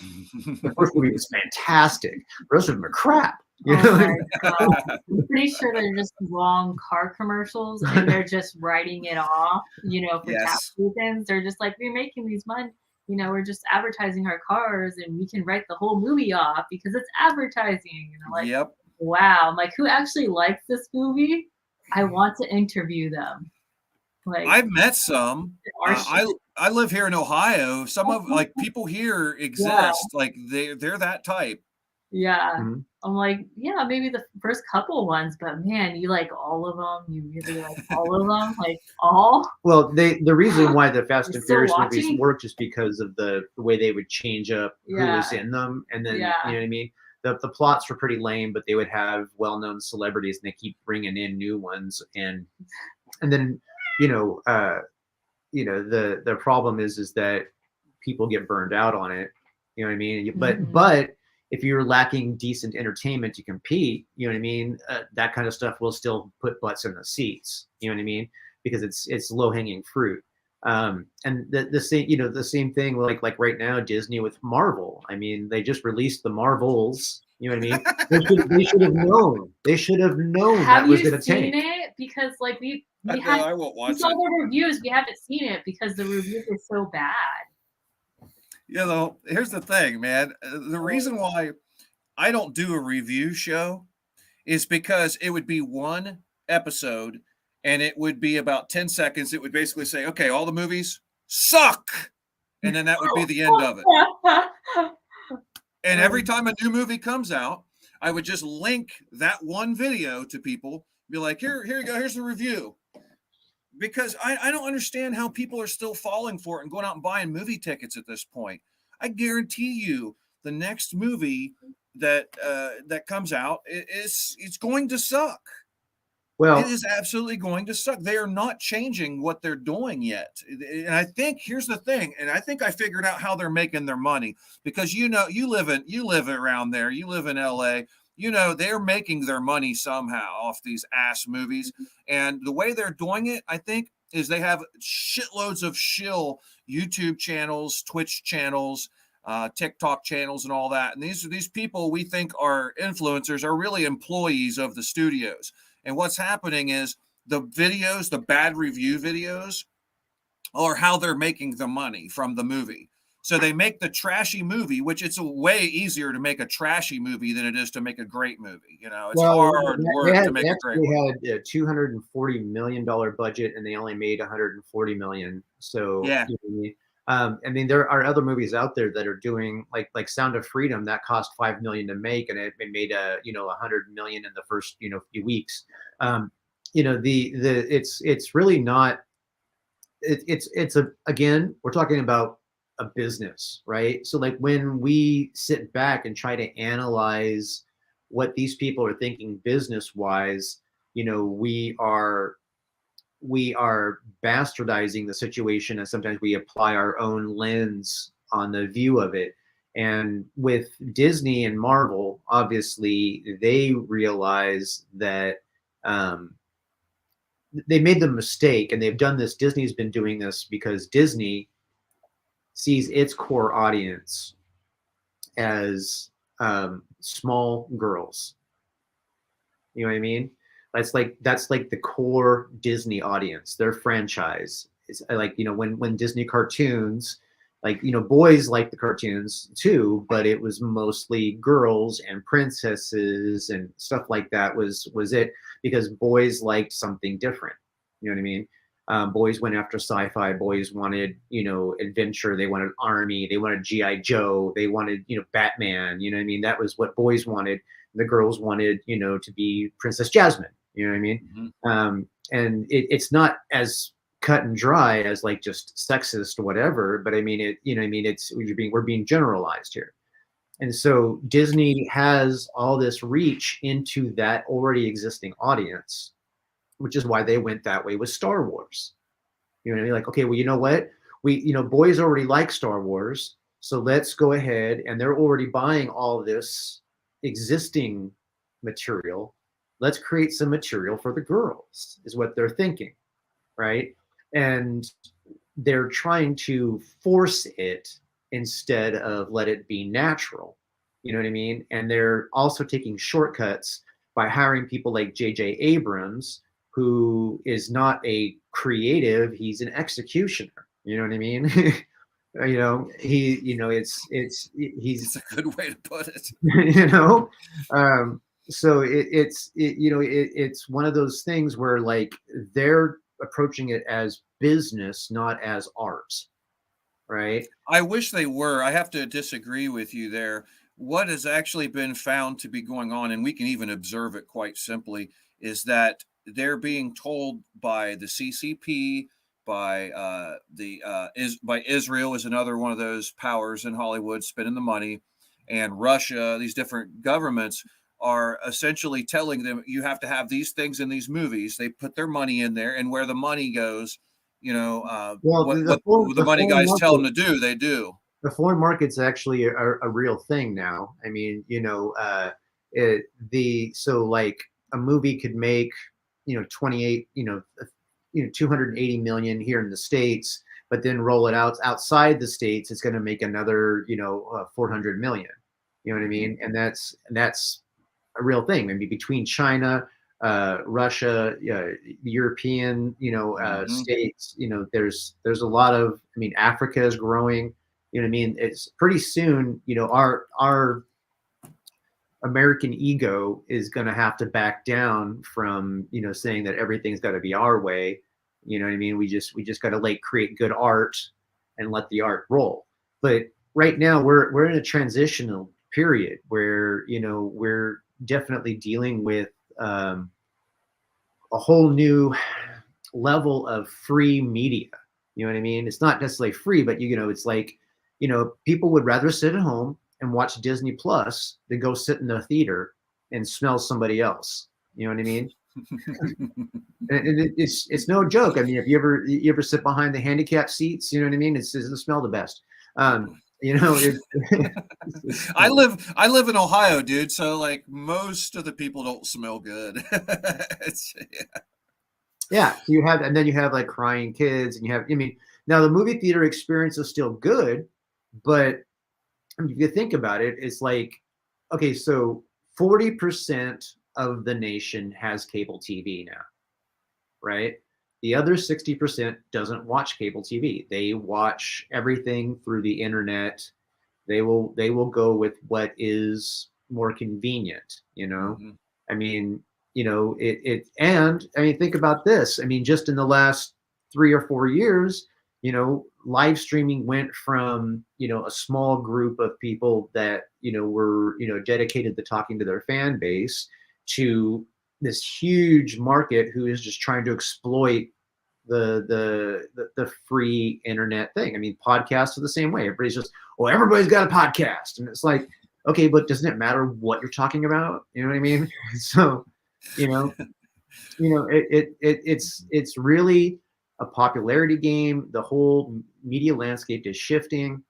The first movie was fantastic. The rest of them are crap. You know? my God. I'm pretty sure they're just long car commercials and they're just writing it off, for Yes. tax reasons. They're just like, we're making these money, we're just advertising our cars and we can write the whole movie off because it's advertising. And I'm like, Yep. wow. I'm like, who actually likes this movie? I want to interview them. Like, I've met some. I live here in Ohio. Some of like people here exist. Yeah. Like they're that type. Yeah. Mhm. I'm like, yeah, maybe the first couple ones, but man, you like all of them. You really like all of them, like all. Well, the reason why the Fast You're and still Furious movies watching? work is because of the way they would change up who was in them, and then Yeah. you know what I mean. The plots were pretty lame, but they would have well-known celebrities, and they keep bringing in new ones, and then the problem is that people get burned out on it. You know what I mean? But if you're lacking decent entertainment to compete, you know what I mean? That kind of stuff will still put butts in the seats. You know what I mean? Because it's low hanging fruit. And the same thing like right now, Disney with Marvel. I mean, they just released the Marvels. You know what I mean? They should have known. They should have known Have that was you going to seen tank. it? Because like we No, had I won't we watch saw it. the reviews. We haven't seen it because the reviews are so bad. Here's the thing, man. The reason why I don't do a review show is because it would be one episode and it would be about 10 seconds. It would basically say, okay, all the movies suck. And then that would be the end of it. And every time a new movie comes out, I would just link that one video to people, be like, here you go, here's the review. Because I don't understand how people are still falling for it and going out and buying movie tickets at this point. I guarantee you the next movie that comes out, it's going to suck. Well, it is absolutely going to suck. They are not changing what they're doing yet. And I think here's the thing, and I think I figured out how they're making their money, because you live around there, you live in LA, they're making their money somehow off these ass movies. And the way they're doing it, I think, is they have shitloads of shill YouTube channels, Twitch channels, TikTok channels, and all that. And these people we think are influencers are really employees of the studios. And what's happening is the videos, the bad review videos, are how they're making the money from the movie. So they make the trashy movie, which it's a way easier to make a trashy movie than it is to make a great movie. It's hard work to make a great one. They had a $240 million budget and they only made $140 million. So yeah. I mean, there are other movies out there that are doing like Sound of Freedom that cost $5 million to make, and it made $100 million in the first few weeks. It's really not. Again, we're talking about a business, right? So like when we sit back and try to analyze what these people are thinking business wise, we are bastardizing the situation, and sometimes we apply our own lens on the view of it. And with Disney and Marvel, obviously they realize that they made the mistake, and they've done this. Disney's been doing this because Disney sees its core audience as small girls. You know what I mean? That's like the core Disney audience. Their franchise is like when Disney cartoons, like, boys liked the cartoons too, but it was mostly girls and princesses and stuff like that was it, because boys liked something different. You know what I mean? Boys went after sci-fi. Boys wanted, adventure. They wanted army. They wanted G.I. Joe. They wanted, Batman. You know what I mean? That was what boys wanted. The girls wanted, to be Princess Jasmine. You know what I mean? Mm-hmm. And it's not as cut and dry as like just sexist or whatever, but I mean we're being generalized here. And so Disney has all this reach into that already existing audience, which is why they went that way with Star Wars. You know what I mean? Like, okay, well, you know what? Boys already like Star Wars, so let's go ahead, and they're already buying all this existing material. Let's create some material for the girls, is what they're thinking, right? And they're trying to force it instead of let it be natural. You know what I mean? And they're also taking shortcuts by hiring people like J.J. Abrams, who is not a creative, he's an executioner. You know what I mean? He's a good way to put it. So it's one of those things where like they're approaching it as business, not as art, right? I wish they were. I have to disagree with you there. What has actually been found to be going on, and we can even observe it quite simply, is that they're being told by the CCP, by Israel is another one of those powers in Hollywood spending the money, and Russia. These different governments are essentially telling them you have to have these things in these movies. They put their money in there, and where the money goes, what the money guys tell them to do, they do. The foreign market's actually a real thing now. I mean, so like a movie could make 28 280 million here in the States, but then roll it out outside the States, it's going to make another 400 million. You know what I mean? And that's a real thing. Maybe between China, Russia, European, states, there's a lot of, I mean, Africa is growing. You know what I mean? It's pretty soon, our American ego is going to have to back down from, saying that everything's got to be our way. You know what I mean? We just got to like create good art and let the art roll. But right now we're in a transitional period where, we're definitely dealing with a whole new level of free media. You know what I mean? It's not necessarily free, but it's like, people would rather sit at home and watch Disney Plus than go sit in the theater and smell somebody else. You know what I mean? and it's no joke. I mean, if you ever sit behind the handicap seats, you know what I mean? It doesn't smell the best. I live in Ohio, dude. So like most of the people don't smell good. Yeah. So you have like crying kids, and now the movie theater experience is still good, but if you think about it, it's like, okay, so 40% of the nation has cable TV now, right? The other 60% doesn't watch cable TV. They watch everything through the internet. They will go with what is more convenient, Mm-hmm. I mean, and I mean, think about this. I mean, just in the last 3 or 4 years, live streaming went from, a small group of people that, were, dedicated to talking to their fan base, to this huge market who is just trying to exploit the free internet thing. I mean, podcasts are the same way. Everybody's got a podcast. And it's like, okay, but doesn't it matter what you're talking about? You know what I mean? So, it's really a popularity game. The whole media landscape is shifting.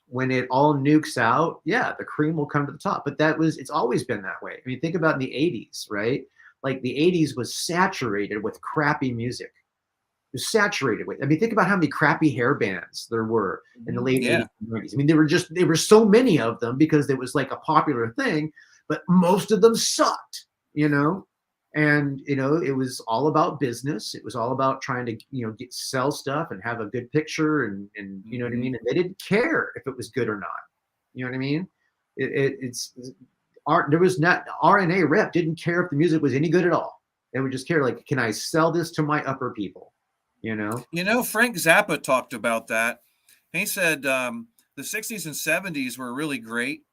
When it all nukes out, yeah, the cream will come to the top. But it's always been that way. I mean, think about in the 80s, right? Like the 80s was saturated with crappy music. It was saturated with. I mean, think about how many crappy hair bands there were in the late 80s and 90s. I mean, there were so many of them because it was like a popular thing, but most of them sucked, And it was all about business. It was all about trying to sell stuff and have a good picture, and you know what I mean. And they didn't care if it was good or not. You know what I mean? There was not RNA rep didn't care if the music was any good at all. They would just care, like, can I sell this to my upper people? Frank Zappa talked about that. He said the 60s and 70s were really great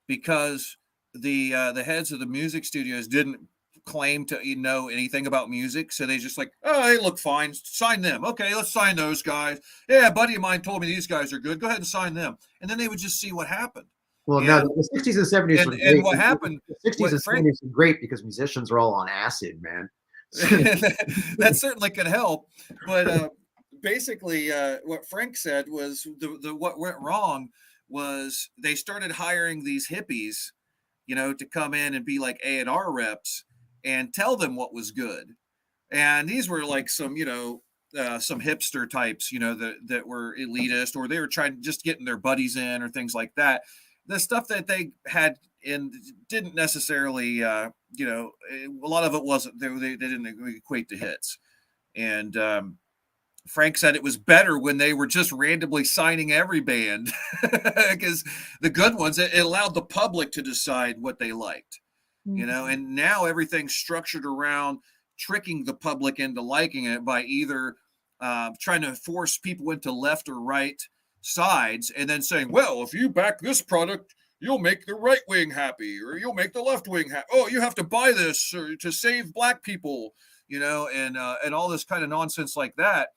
because the heads of the music studios didn't claim to know anything about music, so they just like, oh, they look fine, sign them. Okay, let's sign those guys. Yeah, a buddy of mine told me these guys are good. Go ahead and sign them. And then they would just see what happened. Well, no, the 60s and 70s were great. And what happened? The 60s and 70s were great because musicians are all on acid, man. That certainly could help, but basically, what Frank said was what went wrong was they started hiring these hippies, to come in and be like A&R reps and tell them what was good. And these were like some hipster types, that were elitist, or they were trying just getting their buddies in or things like that. The stuff that they had in didn't necessarily, a lot of it wasn't, they didn't equate to hits. And Frank said it was better when they were just randomly signing every band, because the good ones, it allowed the public to decide what they liked, and now everything's structured around tricking the public into liking it by either trying to force people into left or right sides and then saying, well, if you back this product, you'll make the right wing happy, or you'll make the left wing happy. Oh, you have to buy this to save black people, and all this kind of nonsense like that.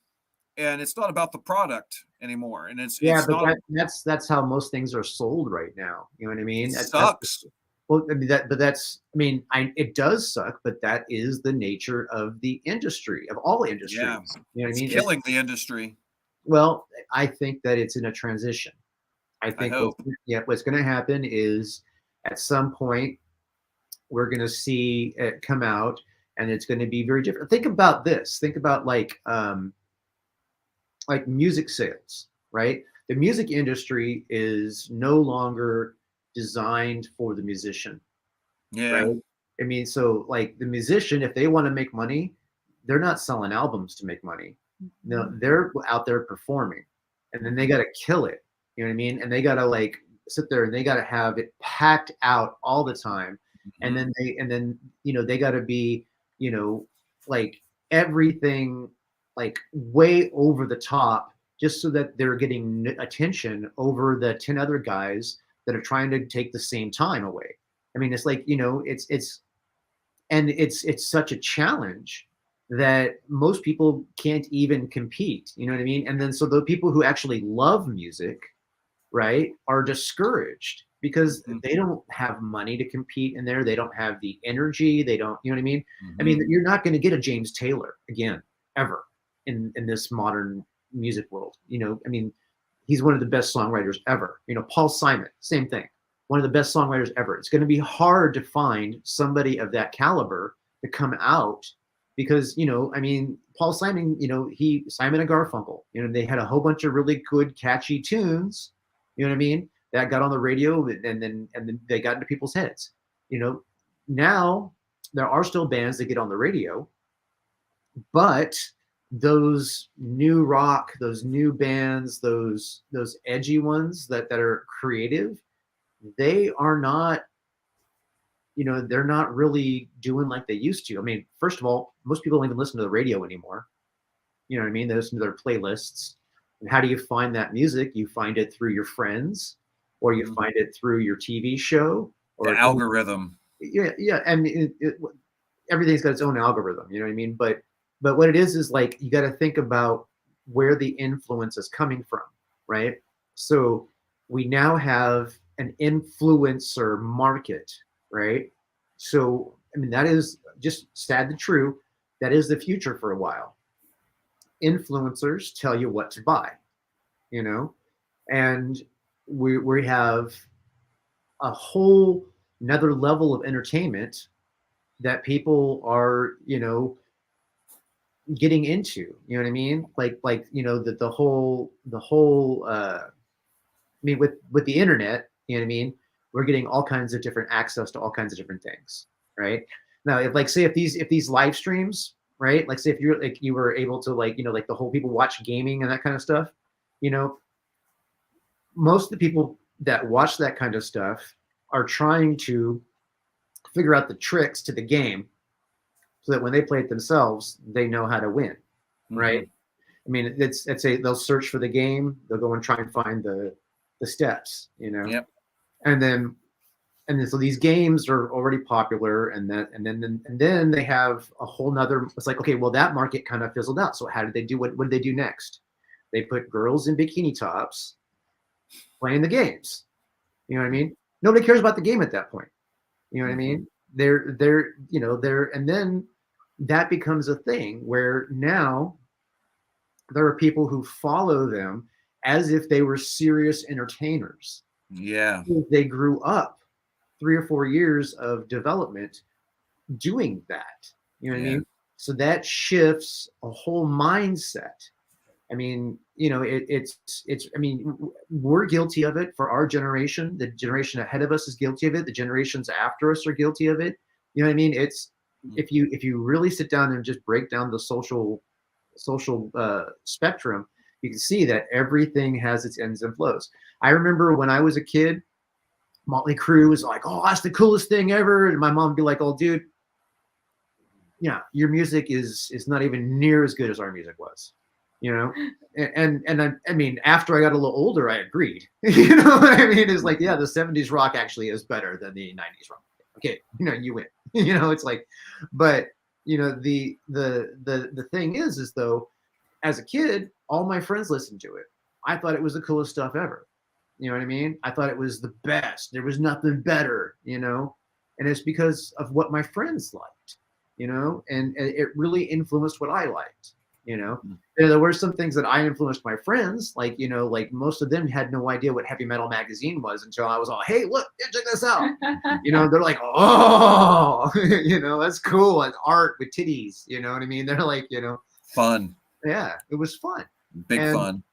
And it's not about the product anymore. And that's how most things are sold right now. You know what I mean? It sucks. It does suck, but that is the nature of the industry, of all industries. Yeah. You know what I mean? Killing the industry. Well, I think that it's in a transition. I think what's going to happen is at some point we're going to see it come out, and it's going to be very different. Think about this. Think about like music sales, right? The music industry is no longer designed for the musician. Yeah. Right? I mean, so like the musician, if they want to make money, they're not selling albums to make money. No, they're out there performing, and then they got to kill it. You know what I mean? And they got to like sit there and they got to have it packed out all the time. And then they got to be, like everything like way over the top, just so that they're getting attention over the 10 other guys that are trying to take the same time away. I mean, it's like, it's such a challenge that most people can't even compete. You know what I mean? And then so the people who actually love music, right, are discouraged because they don't have money to compete in there. They don't have the energy. They don't, you know what I mean? I mean, you're not going to get a James Taylor again, ever in this modern music world. I mean, he's one of the best songwriters ever. Paul Simon, same thing. One of the best songwriters ever. It's going to be hard to find somebody of that caliber to come out because, I mean, Paul Simon, Simon and Garfunkel, they had a whole bunch of really good, catchy tunes, you know what I mean, that got on the radio and then they got into people's heads. Now there are still bands that get on the radio, but those new rock, those new bands, those edgy ones that are creative, they are not, they're not really doing like they used to. I mean, first of all, most people don't even listen to the radio anymore. You know what I mean? They listen to their playlists. And how do you find that music? You find it through your friends, or you find it through your TV show, or the algorithm. Yeah. I mean, everything's got its own algorithm. You know what I mean? But what it is like you got to think about where the influence is coming from, right? So we now have an influencer market, right? So I mean, that is just sad and true. That is the future for a while. Influencers tell you what to buy, and we have a whole another level of entertainment that people are, getting into, you know what I mean? Like, the whole, I mean, with the internet, you know what I mean? We're getting all kinds of different access to all kinds of different things, right? Now, if these live streams, right? Like say if you're like you were able to like like the whole people watch gaming and that kind of stuff, you know, most of the people that watch that kind of stuff are trying to figure out the tricks to the game so that when they play it themselves, they know how to win, right? I mean, it's a they'll search for the game, they'll go and try and find the steps, Yep. and then so these games are already popular, and then they have a whole nother. It's like, okay, well, that market kind of fizzled out. So how did they do? What did they do next? They put girls in bikini tops playing the games. You know what I mean? Nobody cares about the game at that point. You know what I mean? They're and then that becomes a thing where now there are people who follow them as if they were serious entertainers. Yeah. They grew up 3 or 4 years of development doing that. You know what I mean? So that shifts a whole mindset. I mean, I mean, we're guilty of it for our generation. The generation ahead of us is guilty of it. The generations after us are guilty of it. You know what I mean? It's if you really sit down and just break down the social spectrum, you can see that everything has its ends and flows. I remember when I was a kid, Motley Crue was like, "Oh, that's the coolest thing ever," and my mom would be like, "Oh, dude, yeah, your music is not even near as good as our music was." And I mean, after I got a little older, I agreed. You know what I mean? It's like, yeah, the 70s rock actually is better than the 90s rock. Okay, you win. It's like, but the thing is though, as a kid, all my friends listened to it. I thought it was the coolest stuff ever. You know what I mean? I thought it was the best. There was nothing better, and it's because of what my friends liked, and it really influenced what I liked. There were some things that I influenced my friends, like most of them had no idea what Heavy Metal Magazine was until I was all, "Hey, look, check this out." They're like, "Oh, that's cool. It's art with titties." You know what I mean? They're like, fun. Yeah, it was fun. Big and, fun.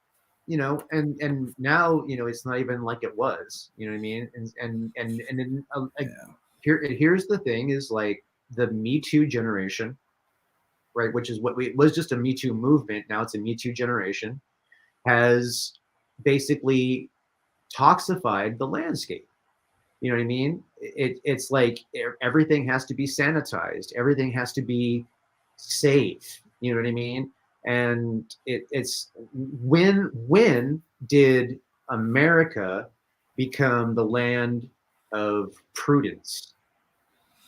And now it's not even like it was. You know what I mean? And then here's the thing: is like the Me Too generation. Right, which is what it was just a Me Too movement. Now it's a Me Too generation, has basically toxified the landscape. You know what I mean? It's like everything has to be sanitized. Everything has to be safe. You know what I mean? And it's when did America become the land of prudence?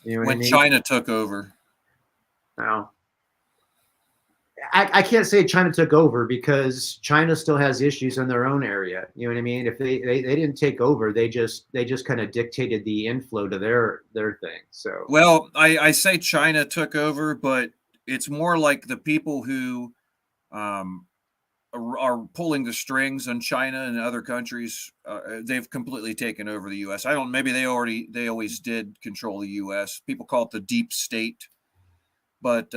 You know what I mean? China took over. Now, I can't say China took over because China still has issues in their own area. You know what I mean? If they didn't take over, they just kind of dictated the inflow to their thing. So well, I say China took over, but it's more like the people who are pulling the strings on China and other countries. They've completely taken over the U.S. Maybe they always did control the U.S. People call it the deep state, but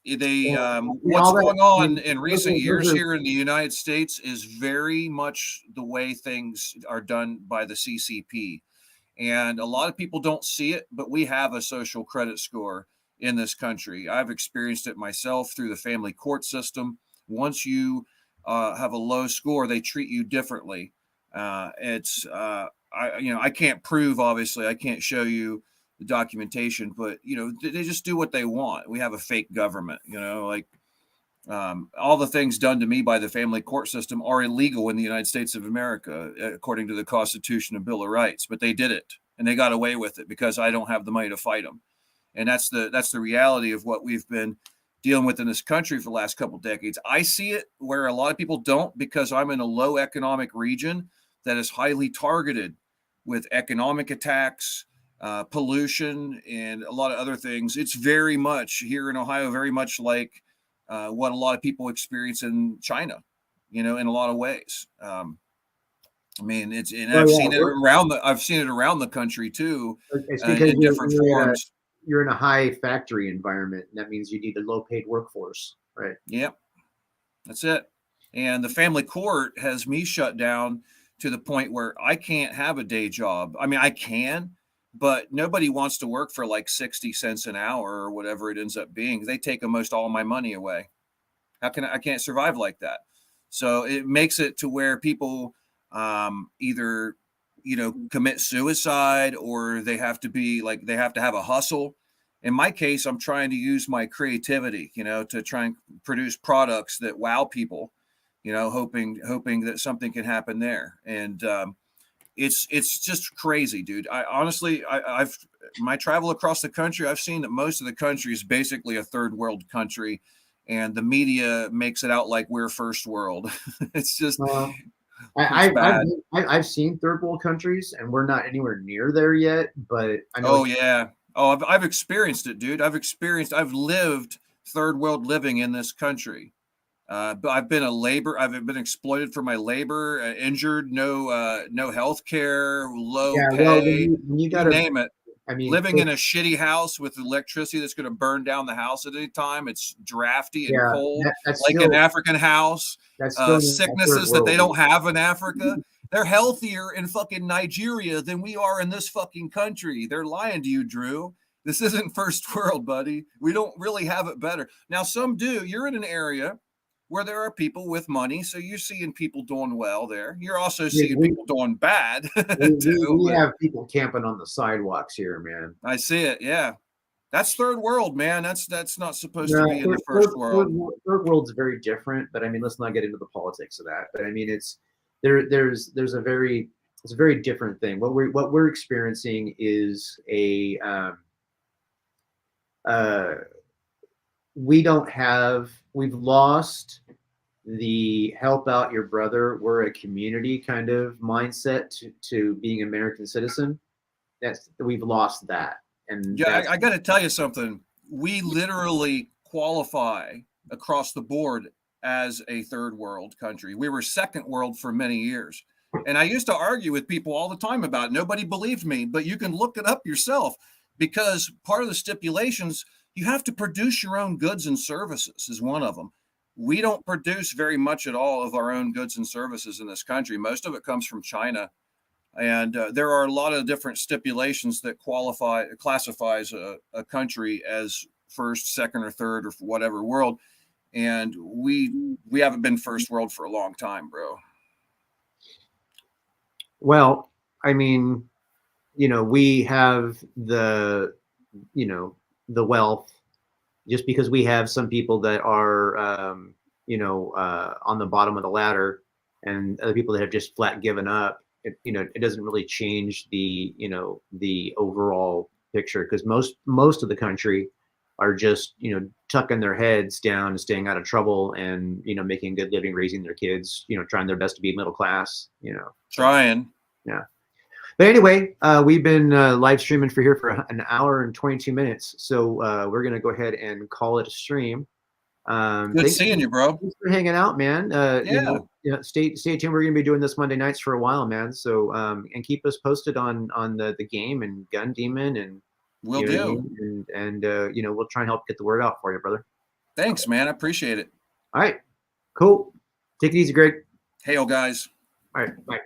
what's going on in recent years here in the United States is very much the way things are done by the CCP. And a lot of people don't see it, but we have a social credit score in this country. I've experienced it myself through the family court system. Once you have a low score, they treat you differently. I can't prove, obviously, I can't show you the documentation, but they just do what they want. We have a fake government, all the things done to me by the family court system are illegal in the United States of America, according to the Constitution and Bill of Rights, but they did it and they got away with it because I don't have the money to fight them. And that's the reality of what we've been dealing with in this country for the last couple of decades. I see it where a lot of people don't, because I'm in a low economic region that is highly targeted with economic attacks, pollution, and a lot of other things. It's very much here in Ohio, very much like what a lot of people experience in China, in a lot of ways. I've seen it around the country too, in different forms. You're in a high factory environment, and that means you need a low paid workforce, right? Yep, that's it. And the family court has me shut down to the point where I can't have a day job. I mean, I can, but nobody wants to work for like 60 cents an hour or whatever it ends up being. They take almost all my money away. I can't survive like that. So it makes it to where people either, commit suicide, or they have to have a hustle. In my case, I'm trying to use my creativity, to try and produce products that wow people, hoping that something can happen there. And it's just crazy, dude. I honestly, I've my travel across the country, I've seen that most of the country is basically a third world country, and the media makes it out like we're first world. It's just, it's bad. I've seen third world countries, and we're not anywhere near there yet. But I know. Oh yeah. Oh, I've experienced it, dude. I've lived third world living in this country. But I've been exploited for my labor, injured, no health care, low pay, well, when you you name it. I mean, Living in a shitty house with electricity that's going to burn down the house at any time. It's drafty and cold, that's like an African house. That's still Sicknesses that they don't have in Africa. They're healthier in fucking Nigeria than we are in this fucking country. They're lying to you, Drew. This isn't first world, buddy. We don't really have it better. Now, some do. You're in an area where there are people with money, so you're seeing people doing well there. You're also seeing people doing bad. We have people camping on the sidewalks here, man. I see it. Yeah, that's third world, man. That's not supposed to be in the first world. Third world's very different, but I mean, let's not get into the politics of that. But I mean, it's a very different thing. What we're experiencing is we've lost the help out your brother, we're a community kind of mindset to being American citizen. We've lost that. And yeah, I got to tell you something. We literally qualify across the board as a third world country. We were second world for many years. And I used to argue with people all the time about it. Nobody believed me, but you can look it up yourself, because part of the stipulations, you have to produce your own goods and services is one of them. We don't produce very much at all of our own goods and services in this country. Most of it comes from China. And there are a lot of different stipulations that classifies a country as first, second, or third, or whatever world. And we haven't been first world for a long time, bro. Well, I mean, we have the wealth, just because we have some people that are, on the bottom of the ladder, and other people that have just flat given up. It doesn't really change the overall picture, because most of the country are just, tucking their heads down and staying out of trouble, and, making a good living, raising their kids, trying their best to be middle class, Trying. Yeah. But anyway, we've been live streaming for an hour and 22 minutes. So we're going to go ahead and call it a stream. Good seeing you, bro. Thanks for hanging out, man. Stay tuned. We're going to be doing this Monday nights for a while, man. So and keep us posted on the game and Gun Demon, and we'll do. And we'll try and help get the word out for you, brother. Thanks, man. I appreciate it. All right. Cool. Take it easy, Greg. Hail, guys. All right. Bye.